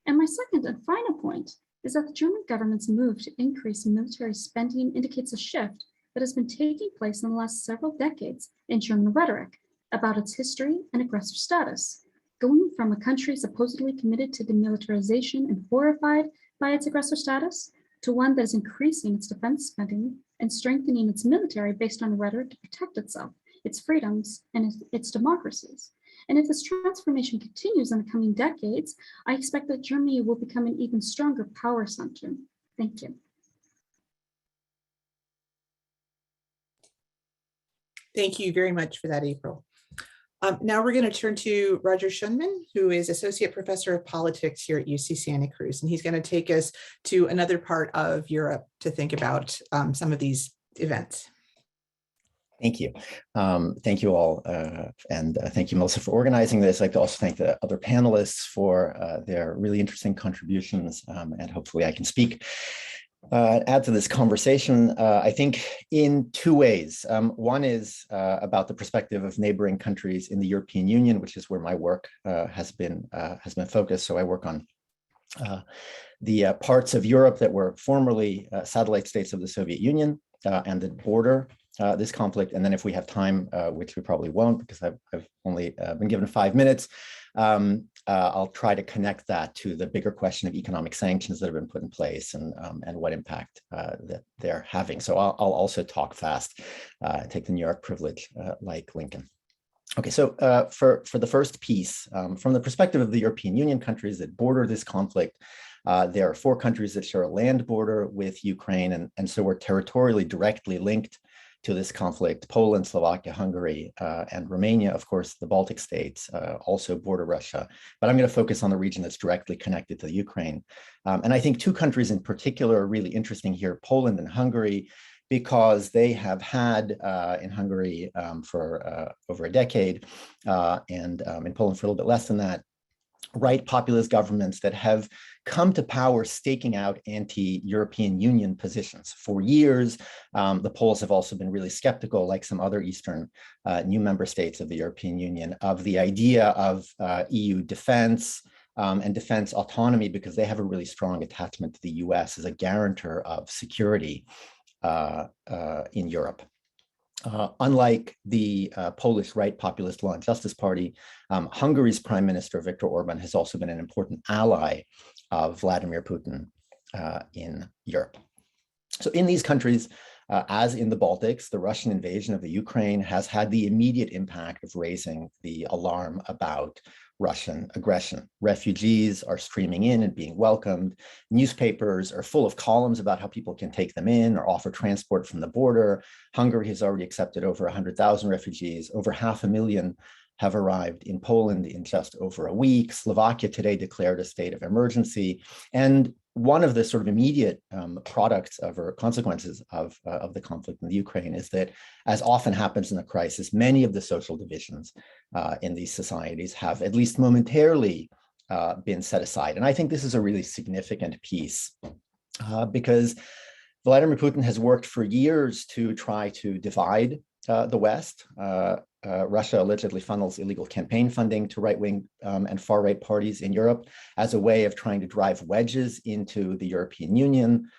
And my second and final point is that the German government's move to increase military spending indicates a shift that has been taking place in the last several decades in German rhetoric about its history and aggressive status, going from a country supposedly committed to demilitarization and horrified by its aggressor status to one that is increasing its defense spending and strengthening its military based on rhetoric to protect itself, its freedoms, and its democracies. And if this transformation continues in the coming decades, I expect that Germany will become an even stronger power center. Thank you. Thank you very much for that, April. Now we're going to turn to Roger Schunman, who is Associate Professor of Politics here at UC Santa Cruz, and he's going to take us to another part of Europe to think about some of these events. Thank you. Thank you all, and thank you, Melissa, for organizing this. I'd like to also thank the other panelists for their really interesting contributions, and hopefully I can speak add to this conversation, I think, in two ways. One is about the perspective of neighboring countries in the European Union, which is where my work has been focused. So I work on the parts of Europe that were formerly satellite states of the Soviet Union and that border this conflict. And then if we have time, which we probably won't because I've only been given 5 minutes, I'll try to connect that to the bigger question of economic sanctions that have been put in place and what impact that they're having. So I'll also talk fast, take the New York privilege like Lincoln. Okay, so for the first piece, from the perspective of the European Union countries that border this conflict, there are 4 countries that share a land border with Ukraine, and so we're territorially directly linked to this conflict. Poland, Slovakia, Hungary, and Romania, of course, the Baltic states also border Russia. But I'm going to focus on the region that's directly connected to Ukraine. And I think 2 countries in particular are really interesting here, Poland and Hungary, because they have had in Hungary for over a decade, and in Poland for a little bit less than that, right populist governments that have come to power staking out anti-European Union positions. For years, the Poles have also been really skeptical, like some other Eastern new member states of the European Union, of the idea of EU defense and defense autonomy, because they have a really strong attachment to the US as a guarantor of security in Europe. Unlike the Polish right populist Law and Justice Party, Hungary's Prime Minister Viktor Orban has also been an important ally of Vladimir Putin in Europe. So in these countries, as in the Baltics, the Russian invasion of the Ukraine has had the immediate impact of raising the alarm about Russian aggression. Refugees are streaming in and being welcomed. Newspapers are full of columns about how people can take them in or offer transport from the border. Hungary has already accepted over 100,000 refugees. Over 500,000 have arrived in Poland in just over a week. Slovakia today declared a state of emergency. And one of the sort of immediate products of or consequences of the conflict in the Ukraine is that, as often happens in a crisis, many of the social divisions in these societies have at least momentarily been set aside. And I think this is a really significant piece because Vladimir Putin has worked for years to try to divide the West. Russia allegedly funnels illegal campaign funding to right-wing and far-right parties in Europe as a way of trying to drive wedges into the European Union.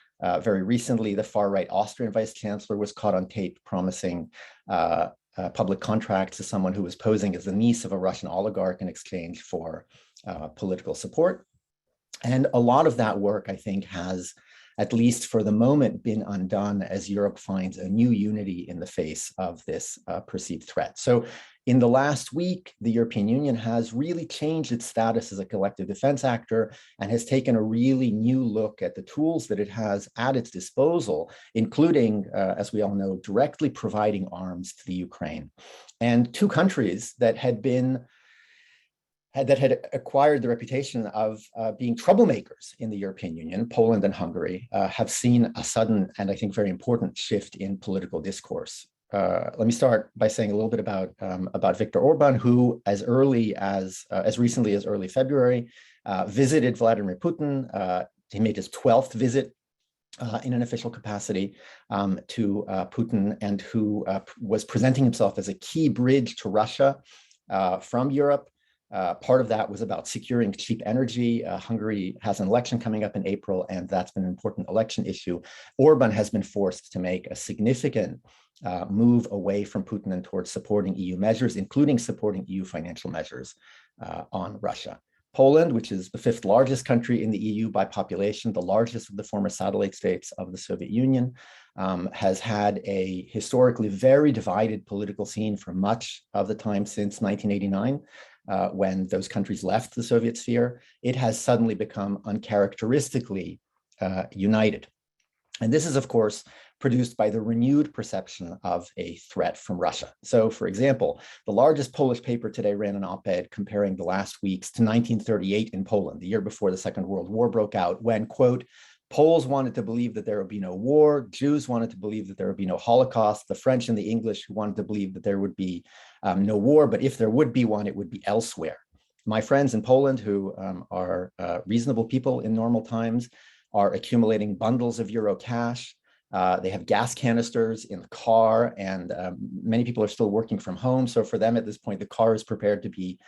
Very recently, the far-right Austrian vice chancellor was caught on tape promising public contracts to someone who was posing as the niece of a Russian oligarch in exchange for political support. And a lot of that work, I think, has, at least for the moment, been undone as Europe finds a new unity in the face of this perceived threat. So in the last week, the European Union has really changed its status as a collective defense actor and has taken a really new look at the tools that it has at its disposal, including, as we all know, directly providing arms to the Ukraine. And two countries that had acquired the reputation of being troublemakers in the European Union, Poland and Hungary, have seen a sudden and I think very important shift in political discourse. Let me start by saying a little bit about Viktor Orban, who as recently as early February, visited Vladimir Putin. He made his 12th visit in an official capacity to Putin, and who was presenting himself as a key bridge to Russia from Europe. Part of that was about securing cheap energy. Hungary has an election coming up in April, and that's been an important election issue. Orban has been forced to make a significant move away from Putin and towards supporting EU measures, including supporting EU financial measures on Russia. Poland, which is the 5th largest country in the EU by population, the largest of the former satellite states of the Soviet Union, has had a historically very divided political scene for much of the time since 1989. When those countries left the Soviet sphere, it has suddenly become uncharacteristically united. And this is, of course, produced by the renewed perception of a threat from Russia. So, for example, the largest Polish paper today ran an op-ed comparing the last weeks to 1938 in Poland, the year before the Second World War broke out, when, quote, Poles wanted to believe that there would be no war. Jews wanted to believe that there would be no Holocaust. The French and the English wanted to believe that there would be no war, but if there would be one, it would be elsewhere. My friends in Poland, who are reasonable people in normal times, are accumulating bundles of euro cash. They have gas canisters in the car, and many people are still working from home. So for them at this point, the car is prepared to be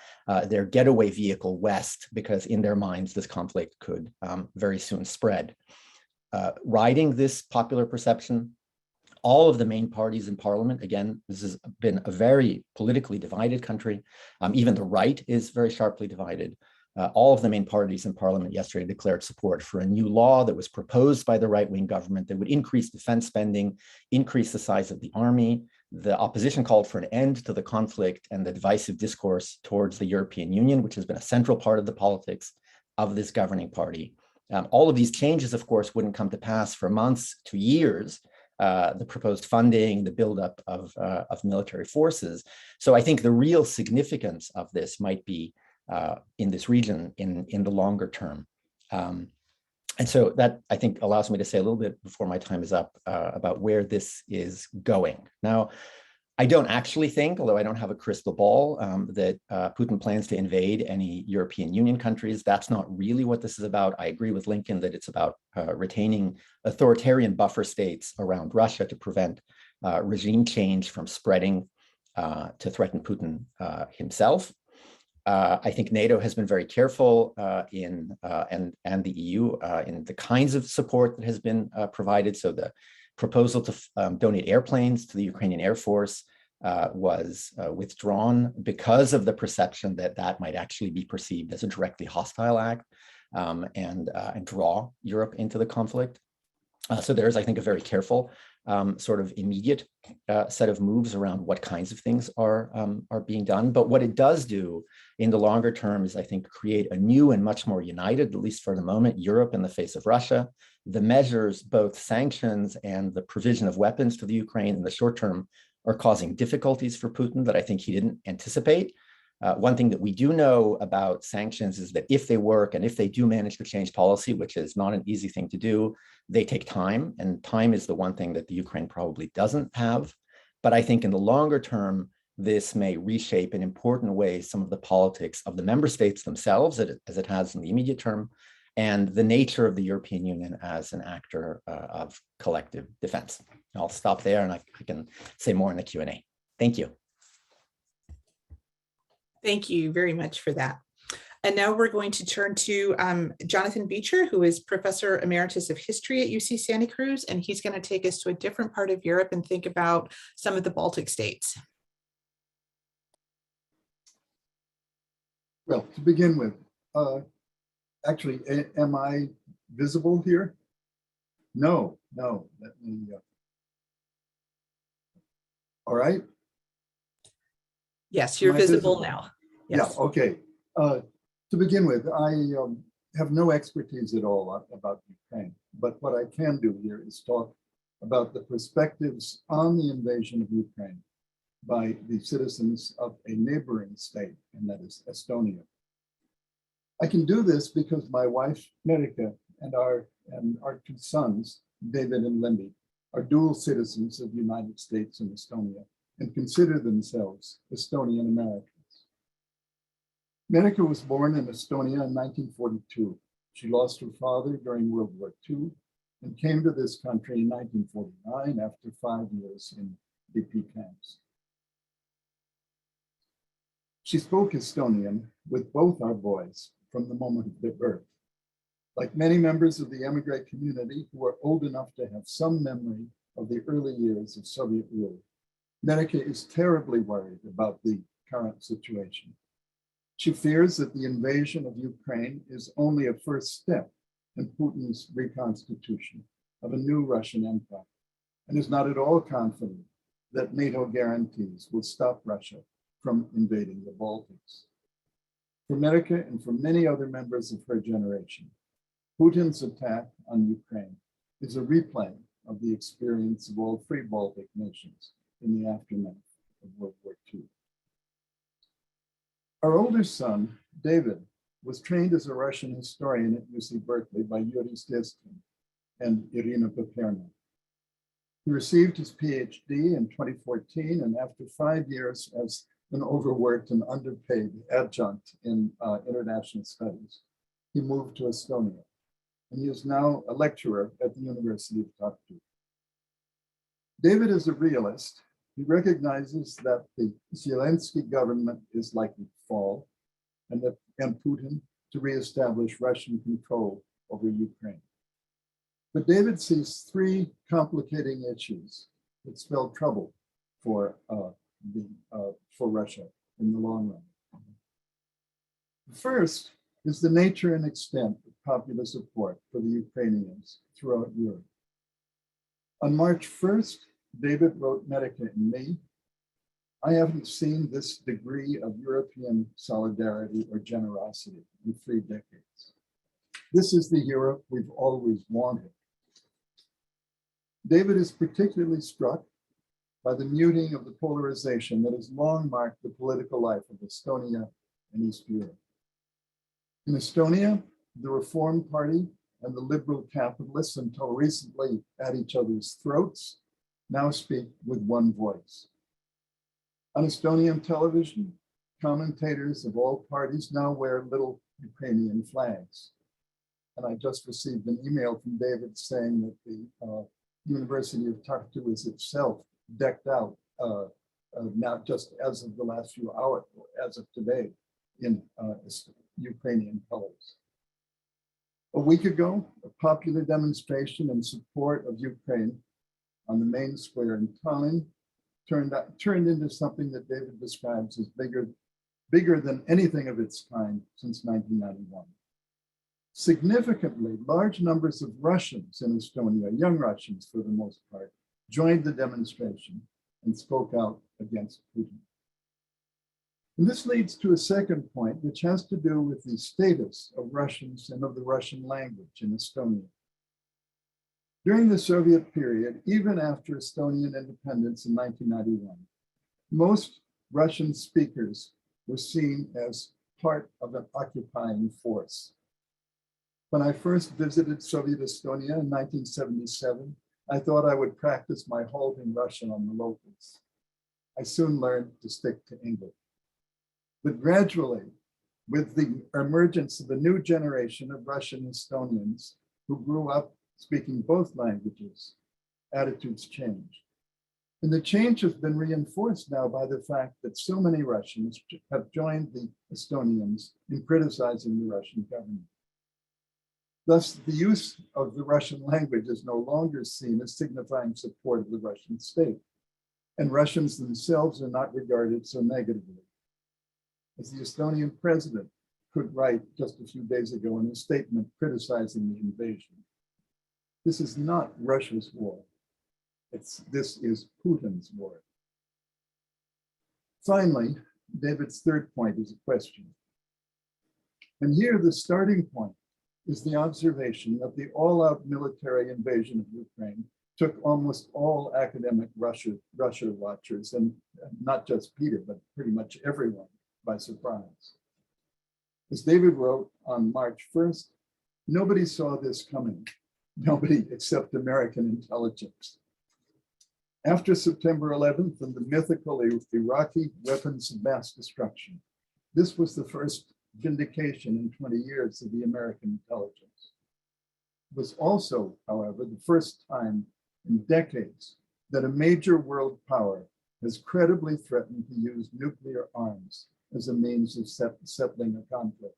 their getaway vehicle west, because in their minds, this conflict could very soon spread. Riding this popular perception, all of the main parties in parliament, again, this has been a very politically divided country. Even the right is very sharply divided. All of the main parties in parliament yesterday declared support for a new law that was proposed by the right-wing government that would increase defense spending, increase the size of the army. The opposition called for an end to the conflict and the divisive discourse towards the European Union, which has been a central part of the politics of this governing party. All of these changes, of course, wouldn't come to pass for months to years. The proposed funding, the buildup of military forces. So I think the real significance of this might be in this region in the longer term. And so that, I think, allows me to say a little bit before my time is up about where this is going. Now, I don't actually think, although I don't have a crystal ball, that Putin plans to invade any European Union countries. That's not really what this is about. I agree with Lincoln that it's about retaining authoritarian buffer states around Russia to prevent regime change from spreading to threaten Putin himself. I think NATO has been very careful and the EU in the kinds of support that has been provided. So the proposal to donate airplanes to the Ukrainian Air Force was withdrawn because of the perception that that might actually be perceived as a directly hostile act and draw Europe into the conflict. So there's, I think, a very careful sort of immediate set of moves around what kinds of things are being done. But what it does do in the longer term is, I think, create a new and much more united, at least for the moment, Europe in the face of Russia. The measures, both sanctions and the provision of weapons to the Ukraine in the short term, are causing difficulties for Putin that I think he didn't anticipate. One thing that we do know about sanctions is that if they work and if they do manage to change policy, which is not an easy thing to do, they take time, and time is the one thing that the Ukraine probably doesn't have. But I think in the longer term, this may reshape in important ways some of the politics of the member states themselves, as it has in the immediate term, and the nature of the European Union as an actor of collective defense. I'll stop there and I can say more in the Q&A. Thank you. Thank you very much for that. And now we're going to turn to Jonathan Beecher, who is Professor Emeritus of History at UC Santa Cruz, and he's going to take us to a different part of Europe and think about some of the Baltic states. Well, to begin with, actually, am I visible here? No. Let me. All right. Yes, you're visible now. Yes. Yeah. Okay. To begin with, I have no expertise at all about Ukraine, but what I can do here is talk about the perspectives on the invasion of Ukraine by the citizens of a neighboring state, and that is Estonia. I can do this because my wife, Merika, and our two sons, David and Lindy, are dual citizens of the United States and Estonia and consider themselves Estonian Americans. Merika was born in Estonia in 1942. She lost her father during World War II and came to this country in 1949 after 5 years in DP camps. She spoke Estonian with both our boys from the moment of their birth. Like many members of the emigre community who are old enough to have some memory of the early years of Soviet rule, Merika is terribly worried about the current situation. She fears that the invasion of Ukraine is only a first step in Putin's reconstitution of a new Russian empire, and is not at all confident that NATO guarantees will stop Russia from invading the Baltics. For Merika and for many other members of her generation, Putin's attack on Ukraine is a replay of the experience of all three Baltic nations in the aftermath of World War II. Our older son, David, was trained as a Russian historian at UC Berkeley by Yuri Steskin and Irina Paperna. He received his PhD in 2014, and after 5 years as an overworked and underpaid adjunct in international studies, he moved to Estonia, and he is now a lecturer at the University of Tartu. David is a realist. He recognizes that the Zelensky government is likely to fall and Putin to reestablish Russian control over Ukraine. But David sees three complicating issues that spell trouble for Russia in the long run. The first is the nature and extent of popular support for the Ukrainians throughout Europe. On March 1st, David wrote Merika and me, "I haven't seen this degree of European solidarity or generosity in 3 decades. This is the Europe we've always wanted." David is particularly struck by the muting of the polarization that has long marked the political life of Estonia and East Europe. In Estonia, the Reform Party and the liberal capitalists, until recently at each other's throats, now speak with one voice. On Estonian television, commentators of all parties now wear little Ukrainian flags. And I just received an email from David saying that the University of Tartu is itself decked out, not just as of the last few hours, as of today, in Ukrainian colors. A week ago, a popular demonstration in support of Ukraine on the main square in Tallinn turned into something that David describes as bigger than anything of its kind since 1991. Significantly, large numbers of Russians in Estonia, young Russians for the most part, joined the demonstration and spoke out against Putin. And this leads to a second point, which has to do with the status of Russians and of the Russian language in Estonia. During the Soviet period, even after Estonian independence in 1991, most Russian speakers were seen as part of an occupying force. When I first visited Soviet Estonia in 1977, I thought I would practice my halting Russian on the locals. I soon learned to stick to English. But gradually, with the emergence of a new generation of Russian Estonians who grew up speaking both languages, attitudes changed. And the change has been reinforced now by the fact that so many Russians have joined the Estonians in criticizing the Russian government. Thus, the use of the Russian language is no longer seen as signifying support of the Russian state, and Russians themselves are not regarded so negatively. As the Estonian president could write just a few days ago in a statement criticizing the invasion, this is not Russia's war. This is Putin's war. Finally, David's third point is a question. And here the starting point is the observation that the all-out military invasion of Ukraine took almost all academic Russia watchers, and not just Peter, but pretty much everyone, by surprise. As David wrote on March 1st, nobody saw this coming. Nobody except American intelligence. After September 11th and the mythical Iraqi weapons of mass destruction, this was the first vindication in 20 years of the American intelligence. It was also, however, the first time in decades that a major world power has credibly threatened to use nuclear arms as a means of settling a conflict.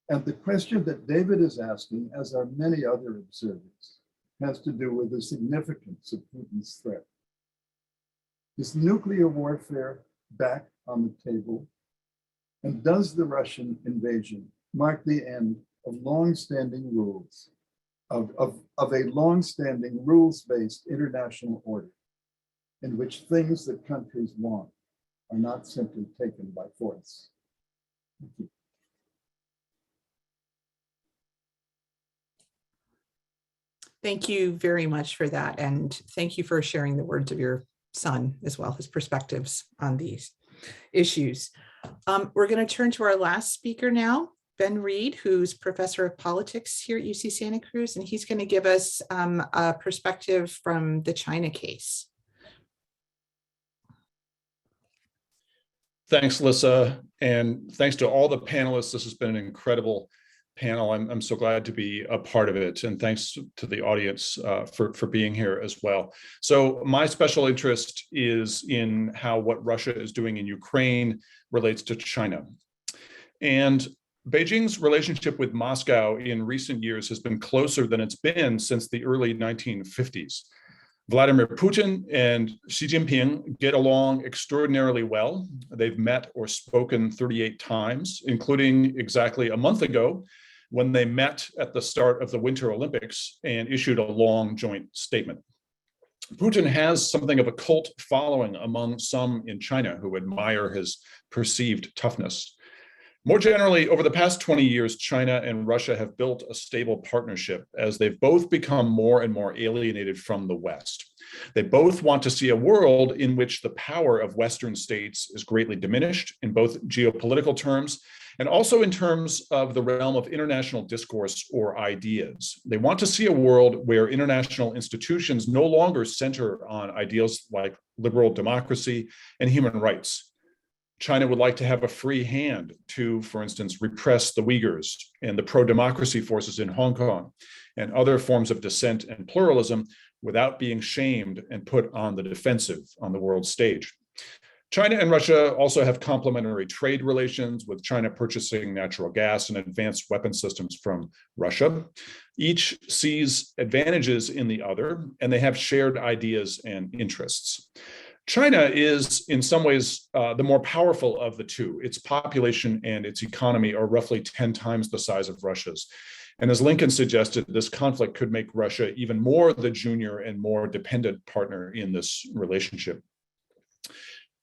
And the question that David is asking, as are many other observers, has to do with the significance of Putin's threat. Is nuclear warfare back on the table? And does the Russian invasion mark the end of long-standing rules, of a long-standing rules-based international order in which things that countries want are not simply taken by force? Thank you. Thank you very much for that. And thank you for sharing the words of your son as well, his perspectives on these issues. We're going to turn to our last speaker now, Ben Reed, who's professor of politics here at UC Santa Cruz, and he's going to give us a perspective from the China case. Thanks, Lissa, and thanks to all the panelists. This has been an incredible panel. I'm so glad to be a part of it, and thanks to the audience for being here as well. So my special interest is in how what Russia is doing in Ukraine relates to China. And Beijing's relationship with Moscow in recent years has been closer than it's been since the early 1950s. Vladimir Putin and Xi Jinping get along extraordinarily well. They've met or spoken 38 times, including exactly a month ago when they met at the start of the Winter Olympics and issued a long joint statement. Putin has something of a cult following among some in China who admire his perceived toughness. More generally, over the past 20 years, China and Russia have built a stable partnership as they've both become more and more alienated from the West. They both want to see a world in which the power of Western states is greatly diminished in both geopolitical terms and also in terms of the realm of international discourse or ideas. They want to see a world where international institutions no longer center on ideals like liberal democracy and human rights. China would like to have a free hand to, for instance, repress the Uyghurs and the pro-democracy forces in Hong Kong and other forms of dissent and pluralism without being shamed and put on the defensive on the world stage. China and Russia also have complementary trade relations, with China purchasing natural gas and advanced weapon systems from Russia. Each sees advantages in the other, and they have shared ideas and interests. China is, in some ways, the more powerful of the two. Its population and its economy are roughly 10 times the size of Russia's. And as Lincoln suggested, this conflict could make Russia even more the junior and more dependent partner in this relationship.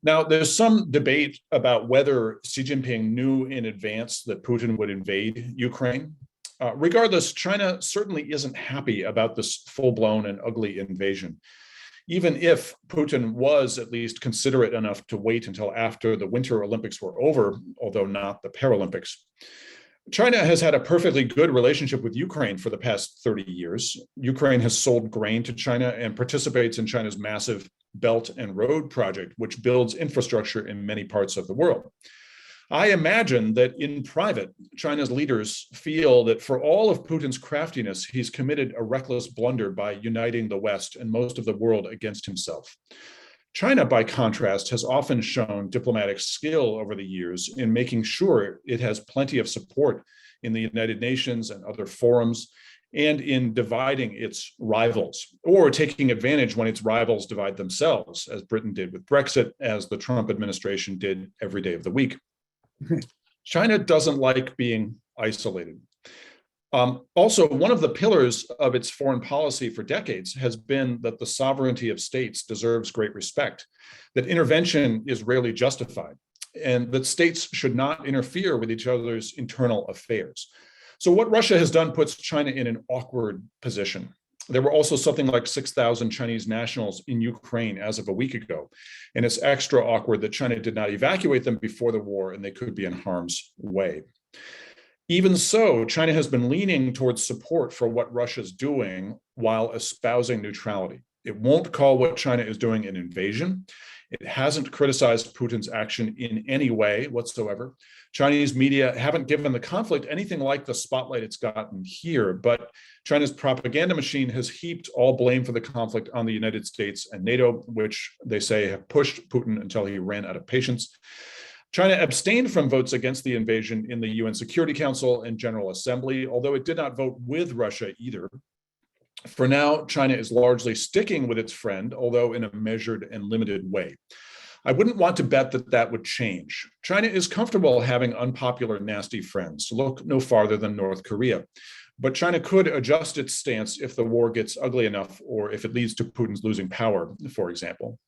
Now, there's some debate about whether Xi Jinping knew in advance that Putin would invade Ukraine. Regardless, China certainly isn't happy about this full-blown and ugly invasion, even if Putin was at least considerate enough to wait until after the Winter Olympics were over, although not the Paralympics. China has had a perfectly good relationship with Ukraine for the past 30 years. Ukraine has sold grain to China and participates in China's massive Belt and Road project, which builds infrastructure in many parts of the world. I imagine that in private, China's leaders feel that for all of Putin's craftiness, he's committed a reckless blunder by uniting the West and most of the world against himself. China, by contrast, has often shown diplomatic skill over the years in making sure it has plenty of support in the United Nations and other forums, and in dividing its rivals, or taking advantage when its rivals divide themselves, as Britain did with Brexit, as the Trump administration did every day of the week. China doesn't like being isolated. Also, one of the pillars of its foreign policy for decades has been that the sovereignty of states deserves great respect, that intervention is rarely justified, and that states should not interfere with each other's internal affairs. So what Russia has done puts China in an awkward position. There were also something like 6,000 Chinese nationals in Ukraine as of a week ago, and it's extra awkward that China did not evacuate them before the war and they could be in harm's way. Even so, China has been leaning towards support for what Russia's doing while espousing neutrality. It won't call what China is doing an invasion. It hasn't criticized Putin's action in any way whatsoever. Chinese media haven't given the conflict anything like the spotlight it's gotten here, but China's propaganda machine has heaped all blame for the conflict on the United States and NATO, which they say have pushed Putin until he ran out of patience. China abstained from votes against the invasion in the UN Security Council and General Assembly, although it did not vote with Russia either. For now, China is largely sticking with its friend, although in a measured and limited way. I wouldn't want to bet that that would change. China is comfortable having unpopular, nasty friends. Look no farther than North Korea. But China could adjust its stance if the war gets ugly enough, or if it leads to Putin's losing power, for example.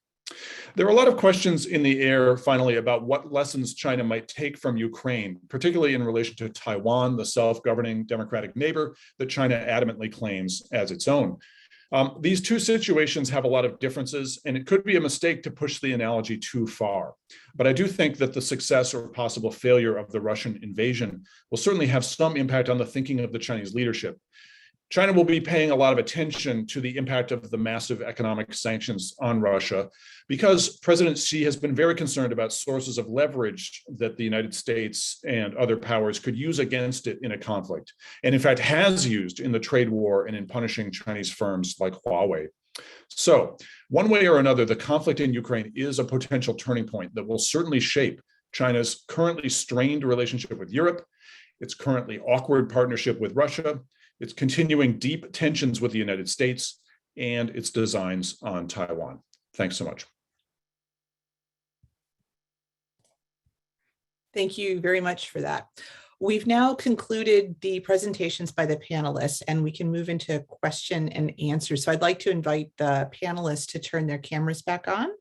There are a lot of questions in the air, finally, about what lessons China might take from Ukraine, particularly in relation to Taiwan, the self-governing democratic neighbor that China adamantly claims as its own. These two situations have a lot of differences, and it could be a mistake to push the analogy too far. But I do think that the success or possible failure of the Russian invasion will certainly have some impact on the thinking of the Chinese leadership. China will be paying a lot of attention to the impact of the massive economic sanctions on Russia, because President Xi has been very concerned about sources of leverage that the United States and other powers could use against it in a conflict, and in fact has used in the trade war and in punishing Chinese firms like Huawei. So, one way or another, the conflict in Ukraine is a potential turning point that will certainly shape China's currently strained relationship with Europe, its currently awkward partnership with Russia, its continuing deep tensions with the United States, and its designs on Taiwan. Thanks so much. Thank you very much for that. We've now concluded the presentations by the panelists, and we can move into question and answer. So I'd like to invite the panelists to turn their cameras back on.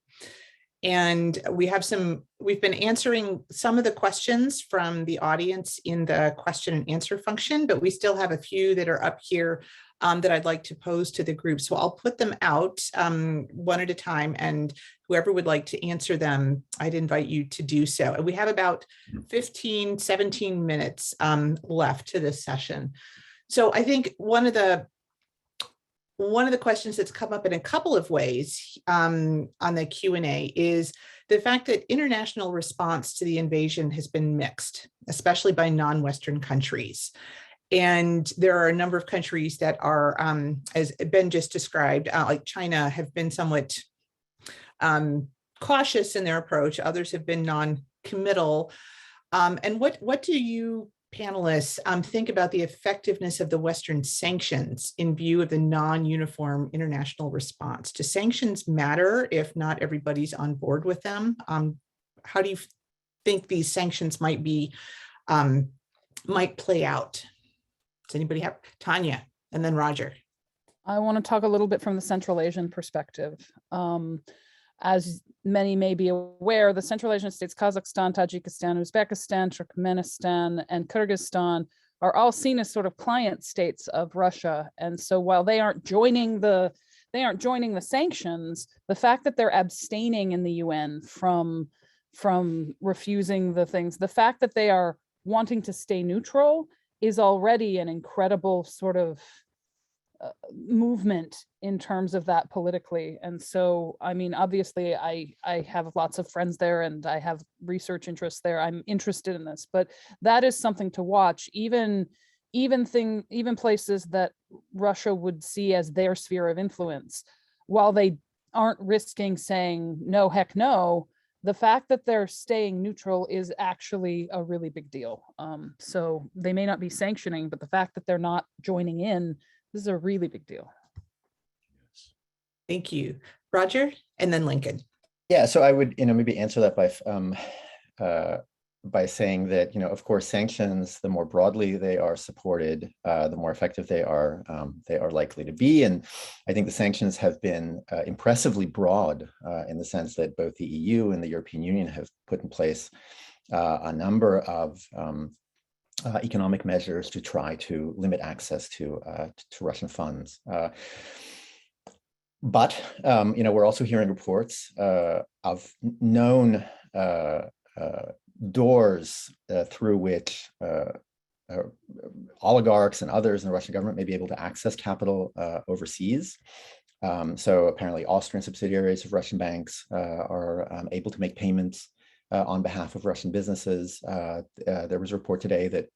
And we've been answering some of the questions from the audience in the question and answer function, but we still have a few that are up here that I'd like to pose to the group. So I'll put them out one at a time, and whoever would like to answer them, I'd invite you to do so. And we have about 15, 17 minutes left to this session. So I think one of the questions that's come up in a couple of ways on the Q&A is the fact that international response to the invasion has been mixed, especially by non-Western countries. And there are a number of countries that are, as Ben just described, like China, have been somewhat cautious in their approach. Others have been non-committal. And what do you panelists think about the effectiveness of the Western sanctions in view of the non-uniform international response? Do sanctions matter if not everybody's on board with them? How do you think these sanctions might play out? Does anybody have? Tanya, and then Roger. I want to talk a little bit from the Central Asian perspective. As many may be aware, the Central Asian states, Kazakhstan, Tajikistan, Uzbekistan, Turkmenistan, and Kyrgyzstan are all seen as sort of client states of Russia. And so while they aren't joining the sanctions, the fact that they're abstaining in the UN from refusing the things, the fact that they are wanting to stay neutral is already an incredible sort of movement in terms of that politically. And so, I mean, obviously I have lots of friends there and I have research interests there. I'm interested in this, but that is something to watch. Even places that Russia would see as their sphere of influence, while they aren't risking saying no, heck no, the fact that they're staying neutral is actually a really big deal. So they may not be sanctioning, but the fact that they're not joining in, this is a really big deal. Thank you. Roger, and then Lincoln. Yeah, so I would, maybe answer that by saying that, of course, sanctions, the more broadly they are supported, the more effective they are likely to be. And I think the sanctions have been impressively broad in the sense that both the EU and the European Union have put in place a number of economic measures to try to limit access to Russian funds. But we're also hearing reports of known doors through which oligarchs and others in the Russian government may be able to access capital overseas. So apparently Austrian subsidiaries of Russian banks are able to make payments on behalf of Russian businesses. There was a report today that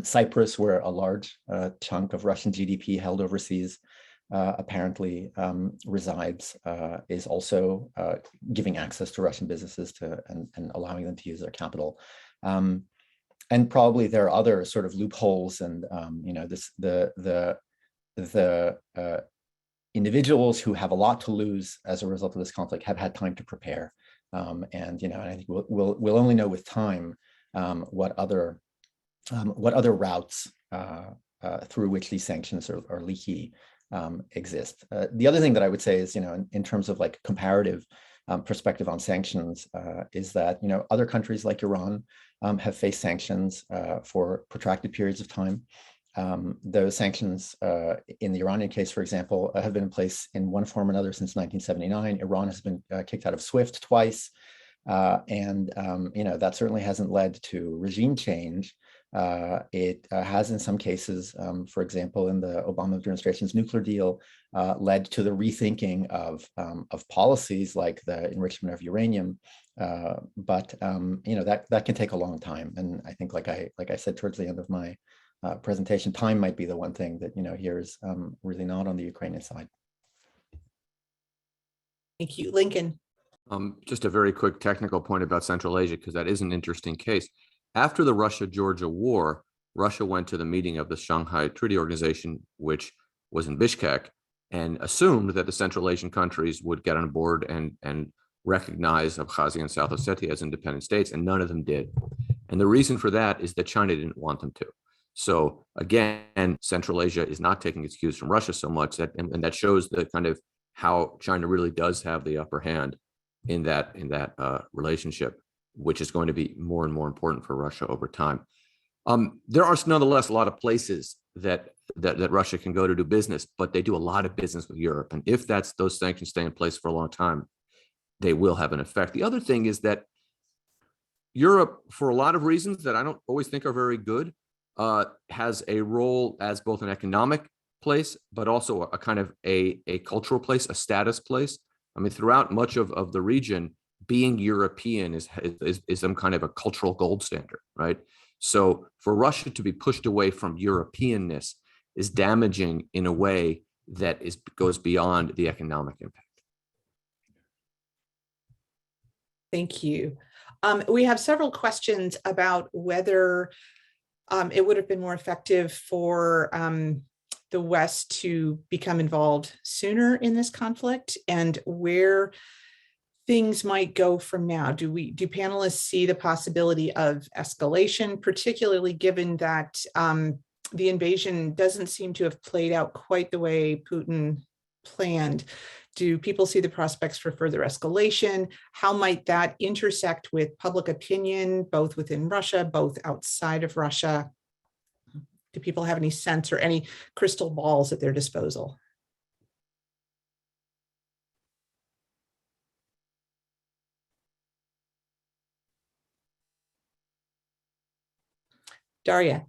Cyprus, where a large chunk of Russian GDP held overseas apparently resides, is also giving access to Russian businesses and allowing them to use their capital. And probably there are other sort of loopholes, and the individuals who have a lot to lose as a result of this conflict have had time to prepare. And I think we'll only know with time what other routes through which these sanctions are leaky exist. The other thing that I would say is, in terms of like comparative perspective on sanctions, is that, other countries like Iran have faced sanctions for protracted periods of time. Those sanctions in the Iranian case, for example, have been in place in one form or another since 1979. Iran has been kicked out of SWIFT twice. And that certainly hasn't led to regime change. It has in some cases, for example, in the Obama administration's nuclear deal, led to the rethinking of policies like the enrichment of uranium. But that can take a long time. And I think, like I said towards the end of my presentation, time might be the one thing that here is really not on the Ukrainian side. Thank you, Lincoln. Just a very quick technical point about Central Asia, because that is an interesting case. After the Russia-Georgia war, Russia went to the meeting of the Shanghai Treaty Organization, which was in Bishkek, and assumed that the Central Asian countries would get on board and recognize Abkhazia and South Ossetia as independent states, and none of them did. And the reason for that is that China didn't want them to. So again, Central Asia is not taking its cues from Russia so much, and that shows the kind of how China really does have the upper hand in that relationship, which is going to be more and more important for Russia over time. There are nonetheless a lot of places that Russia can go to do business, but they do a lot of business with Europe. And if those sanctions stay in place for a long time, they will have an effect. The other thing is that Europe, for a lot of reasons that I don't always think are very good, has a role as both an economic place, but also a kind of a cultural place, a status place. I mean, throughout much of the region, being European is some kind of a cultural gold standard, right? So for Russia to be pushed away from Europeanness is damaging in a way that goes beyond the economic impact. Thank you. We have several questions about whether it would have been more effective for the West to become involved sooner in this conflict, and where things might go from now. Do panelists see the possibility of escalation, particularly given that the invasion doesn't seem to have played out quite the way Putin planned? Do people see the prospects for further escalation? How might that intersect with public opinion, both within Russia, both outside of Russia? Do people have any sense or any crystal balls at their disposal? Daria.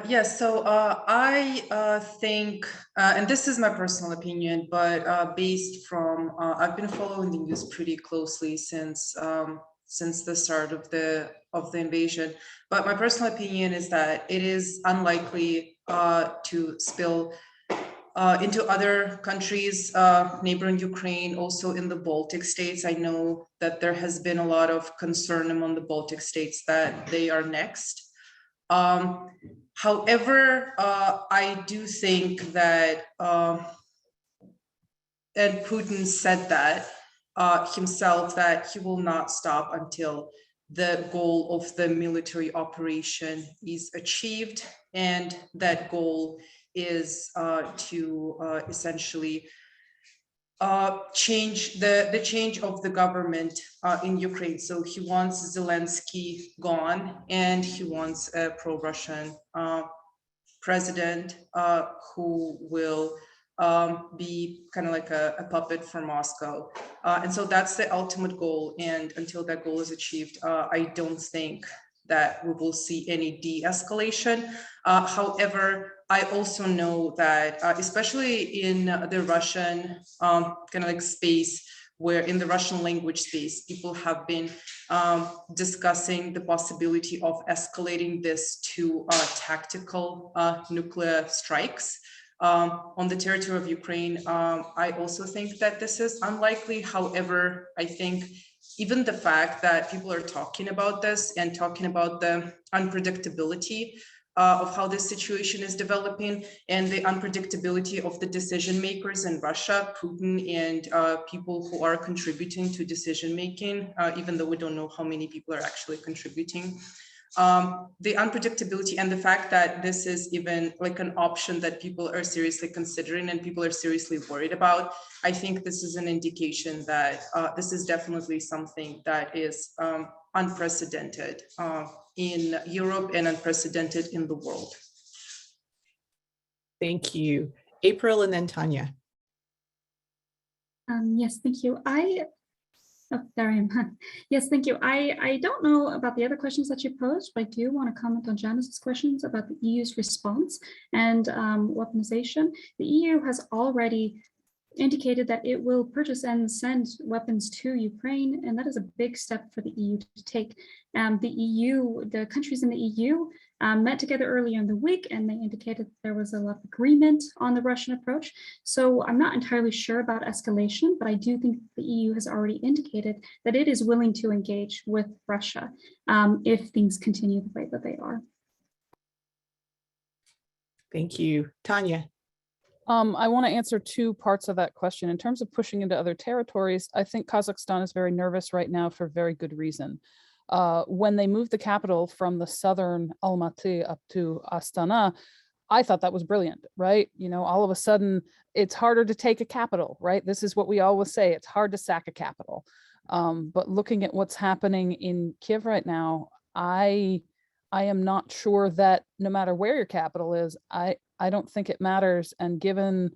Yes, so I think, and this is my personal opinion, but based from, I've been following the news pretty closely since the start of the invasion. But my personal opinion is that it is unlikely to spill into other countries neighboring Ukraine, also in the Baltic states. I know that there has been a lot of concern among the Baltic states that they are next. However, I do think that, and Putin said that himself, that he will not stop until the goal of the military operation is achieved, and that goal is to essentially change the change of the government in Ukraine. So he wants Zelensky gone, and he wants a pro-Russian president who will be kind of like a puppet for Moscow. And so that's the ultimate goal. And until that goal is achieved, I don't think that we will see any de-escalation. However, I also know that, especially in the Russian kind of like space, where in the Russian language space, people have been discussing the possibility of escalating this to tactical nuclear strikes on the territory of Ukraine. I also think that this is unlikely. However, I think even the fact that people are talking about this and talking about the unpredictability of how this situation is developing, and the unpredictability of the decision makers in Russia, Putin, and people who are contributing to decision making, even though we don't know how many people are actually contributing. The unpredictability and the fact that this is even like an option that people are seriously considering and people are seriously worried about, I think this is an indication that this is definitely something that is unprecedented in Europe and unprecedented in the world. Thank you. April and then Tanya. Yes, thank you. There I am. Yes, thank you. I don't know about the other questions that you posed, but I do want to comment on Janice's questions about the EU's response and weaponization. The EU has already indicated that it will purchase and send weapons to Ukraine, and that is a big step for the EU to take. The countries in the EU met together earlier in the week, and they indicated there was a lot of agreement on the Russian approach. So I'm not entirely sure about escalation, but I do think the EU has already indicated that it is willing to engage with Russia if things continue the way that they are. Thank you. Tanya. I want to answer two parts of that question. In terms of pushing into other territories, I think Kazakhstan is very nervous right now for very good reason. When they moved the capital from the southern Almaty up to Astana, I thought that was brilliant, right? You know, all of a sudden it's harder to take a capital, right? This is what we always say, it's hard to sack a capital. But looking at what's happening in Kiev right now, I am not sure that no matter where your capital is, I don't think it matters. And given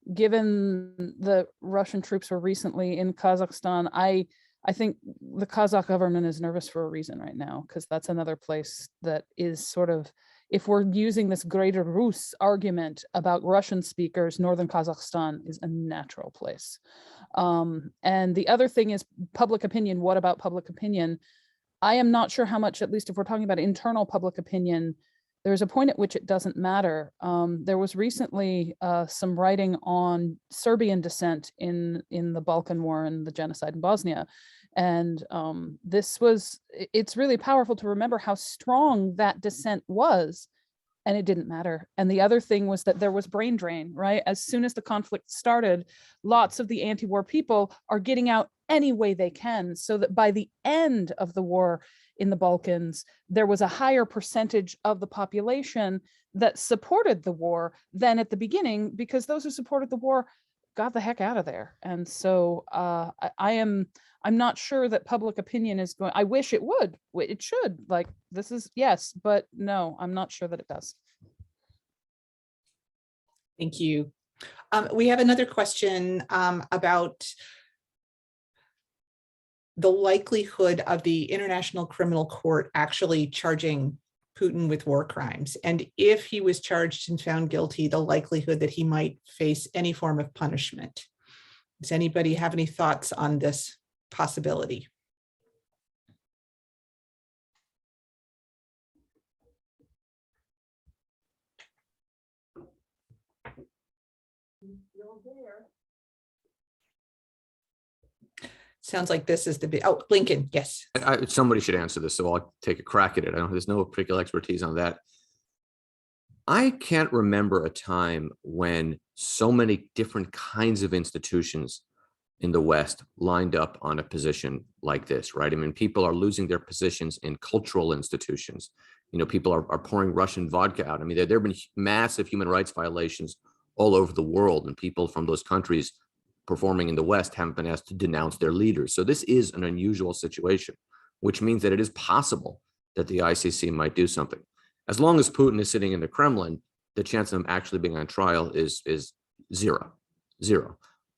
the Russian troops were recently in Kazakhstan, I think the Kazakh government is nervous for a reason right now, because that's another place that is sort of, if we're using this greater Rus argument about Russian speakers, Northern Kazakhstan is a natural place. And the other thing is public opinion. What about public opinion? I am not sure how much, at least if we're talking about internal public opinion, there's a point at which it doesn't matter. There was recently some writing on Serbian dissent in the Balkan War and the genocide in Bosnia. And it's really powerful to remember how strong that dissent was, and it didn't matter. And the other thing was that there was brain drain, right? As soon as the conflict started, lots of the anti-war people are getting out any way they can, so that by the end of the war in the Balkans, there was a higher percentage of the population that supported the war than at the beginning, because those who supported the war got the heck out of there. And so I'm not sure that public opinion is going, I wish it would, it should, like, this is, yes, but no, I'm not sure that it does. Thank you. We have another question about the likelihood of the International Criminal Court actually charging Putin with war crimes. And if he was charged and found guilty, the likelihood that he might face any form of punishment. Does anybody have any thoughts on this possibility? Sounds like this is the big, oh, Lincoln, yes. Somebody should answer this, so I'll take a crack at it. There's no particular expertise on that. I can't remember a time when so many different kinds of institutions in the West lined up on a position like this, right? I mean, people are losing their positions in cultural institutions. You know, people are pouring Russian vodka out. I mean, there have been massive human rights violations all over the world, and people from those countries performing in the West haven't been asked to denounce their leaders. So this is an unusual situation, which means that it is possible that the ICC might do something. As long as Putin is sitting in the Kremlin, the chance of him actually being on trial is zero.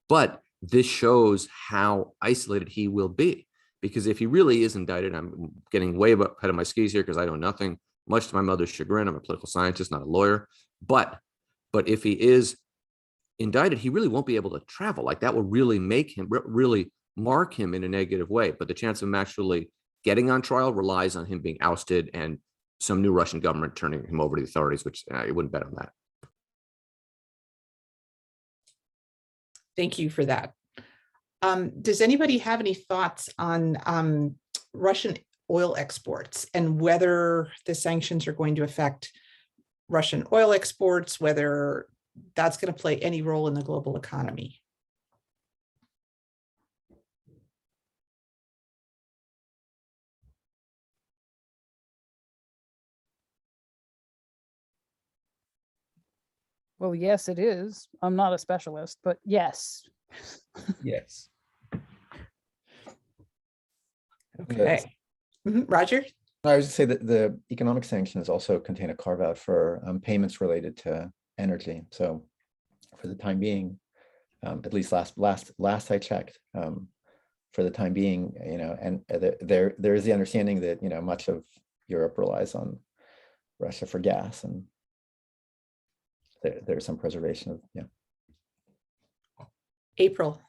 But this shows how isolated he will be, because if he really is indicted, I'm getting way ahead of my skis here because I know nothing, much to my mother's chagrin. I'm a political scientist, not a lawyer. But if he is indicted, he really won't be able to travel. Like, that will really make him, really mark him in a negative way. But the chance of him actually getting on trial relies on him being ousted and some new Russian government turning him over to the authorities, which I wouldn't bet on that. Thank you for that. Does anybody have any thoughts on Russian oil exports and whether the sanctions are going to affect Russian oil exports, whether that's going to play any role in the global economy? Well, yes, it is. I'm not a specialist, but yes. Yes. Okay. Roger? I was to say that the economic sanctions also contain a carve out for payments related to energy. So for the time being, at least last I checked, for the time being, you know, and there is the understanding that, you know, much of Europe relies on Russia for gas, and there's some preservation of, yeah. April.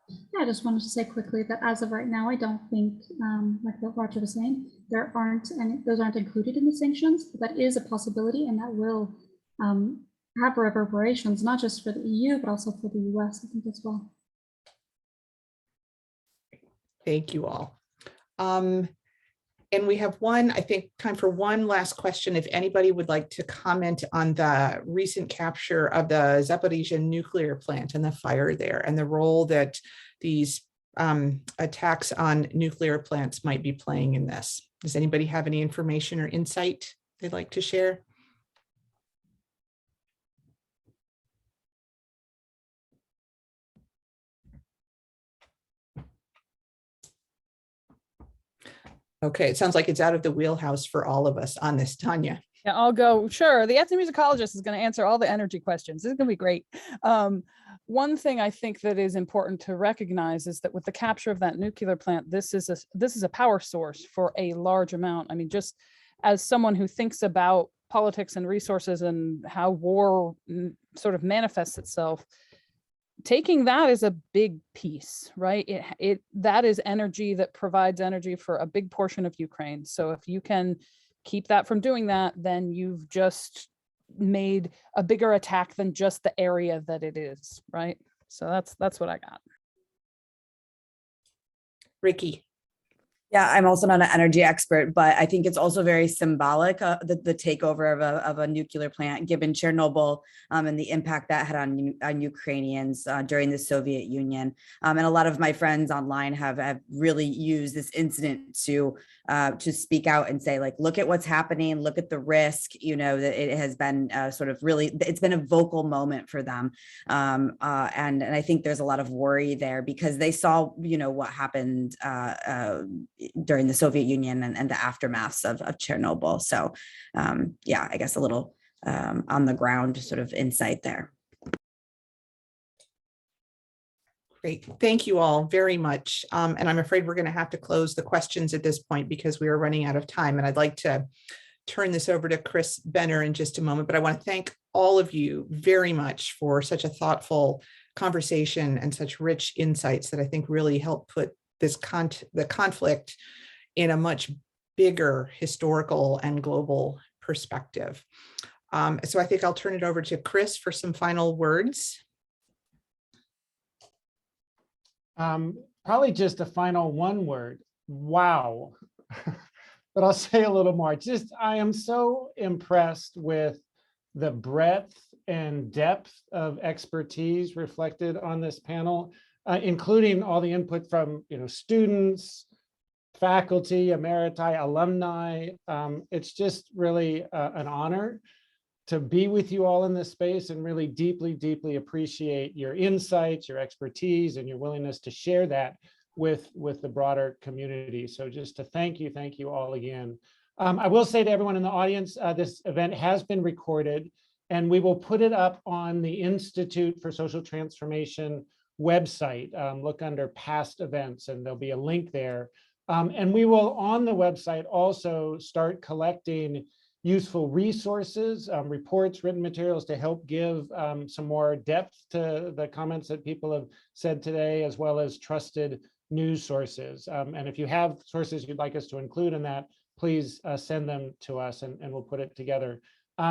Yeah, I just wanted to say quickly that as of right now, I don't think, like what Roger was saying, there aren't any, those aren't included in the sanctions, but that is a possibility, and that will have reverberations, not just for the EU, but also for the US, I think, as well. Thank you all. And we have one, I think, time for one last question. If anybody would like to comment on the recent capture of the Zaporizhzhia nuclear plant and the fire there, and the role that these attacks on nuclear plants might be playing in this. Does anybody have any information or insight they'd like to share? Okay, it sounds like it's out of the wheelhouse for all of us on this, Tanya. Yeah, I'll go. Sure. The ethnomusicologist is going to answer all the energy questions. This is going to be great. One thing I think that is important to recognize is that with the capture of that nuclear plant, this is a power source for a large amount. I mean, just as someone who thinks about politics and resources and how war sort of manifests itself, taking that is a big piece, right? That is energy that provides energy for a big portion of Ukraine. So if you can keep that from doing that, then you've just made a bigger attack than just the area that it is, right? So that's what I got. Ricky. Yeah, I'm also not an energy expert, but I think it's also very symbolic, the takeover of a nuclear plant, given Chernobyl and the impact that had on Ukrainians during the Soviet Union. And a lot of my friends online have really used this incident to speak out and say, like, look at what's happening, look at the risk, that it has been sort of really, it's been a vocal moment for them. And I think there's a lot of worry there because they saw, what happened during the Soviet Union and the aftermaths of Chernobyl. So yeah, I guess a little on the ground sort of insight there. Great. Thank you all very much. And I'm afraid we're going to have to close the questions at this point because we are running out of time. And I'd like to turn this over to Chris Benner in just a moment, but I want to thank all of you very much for such a thoughtful conversation and such rich insights that I think really help put the conflict in a much bigger historical and global perspective. So I think I'll turn it over to Chris for some final words. Probably just a final one word, wow. But I'll say a little more. I am so impressed with the breadth and depth of expertise reflected on this panel, including all the input from students, faculty, emeriti, alumni. It's just really an honor to be with you all in this space and really deeply, deeply appreciate your insights, your expertise, and your willingness to share that with the broader community. So just to thank you all again. I will say to everyone in the audience, this event has been recorded and we will put it up on the Institute for Social Transformation website. Look under past events and there'll be a link there. And we will on the website also start collecting useful resources, reports, written materials to help give some more depth to the comments that people have said today, as well as trusted news sources. And if you have sources you'd like us to include in that, please send them to us and we'll put it together.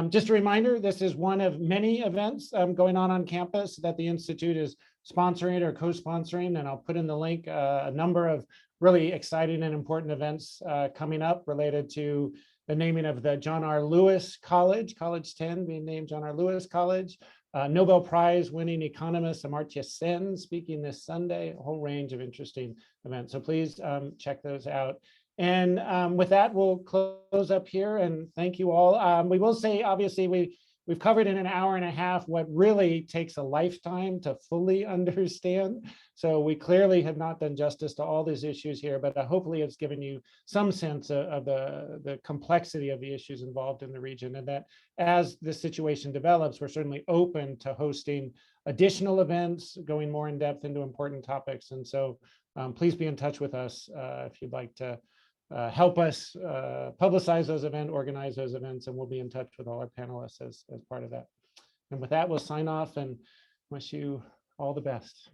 Just a reminder, this is one of many events going on campus that the Institute is sponsoring or co-sponsoring, and I'll put in the link a number of really exciting and important events coming up related to the naming of the John R. Lewis College, College 10 being named John R. Lewis College, Nobel Prize winning economist Amartya Sen speaking this Sunday, a whole range of interesting events. So please check those out. And with that, we'll close up here and thank you all. We will say, obviously, we've covered in an hour and a half what really takes a lifetime to fully understand. So we clearly have not done justice to all these issues here, but hopefully it's given you some sense of the complexity of the issues involved in the region, and that as the situation develops, we're certainly open to hosting additional events, going more in depth into important topics. And so please be in touch with us if you'd like to help us publicize those events, organize those events, and we'll be in touch with all our panelists as part of that. And with that, we'll sign off and wish you all the best.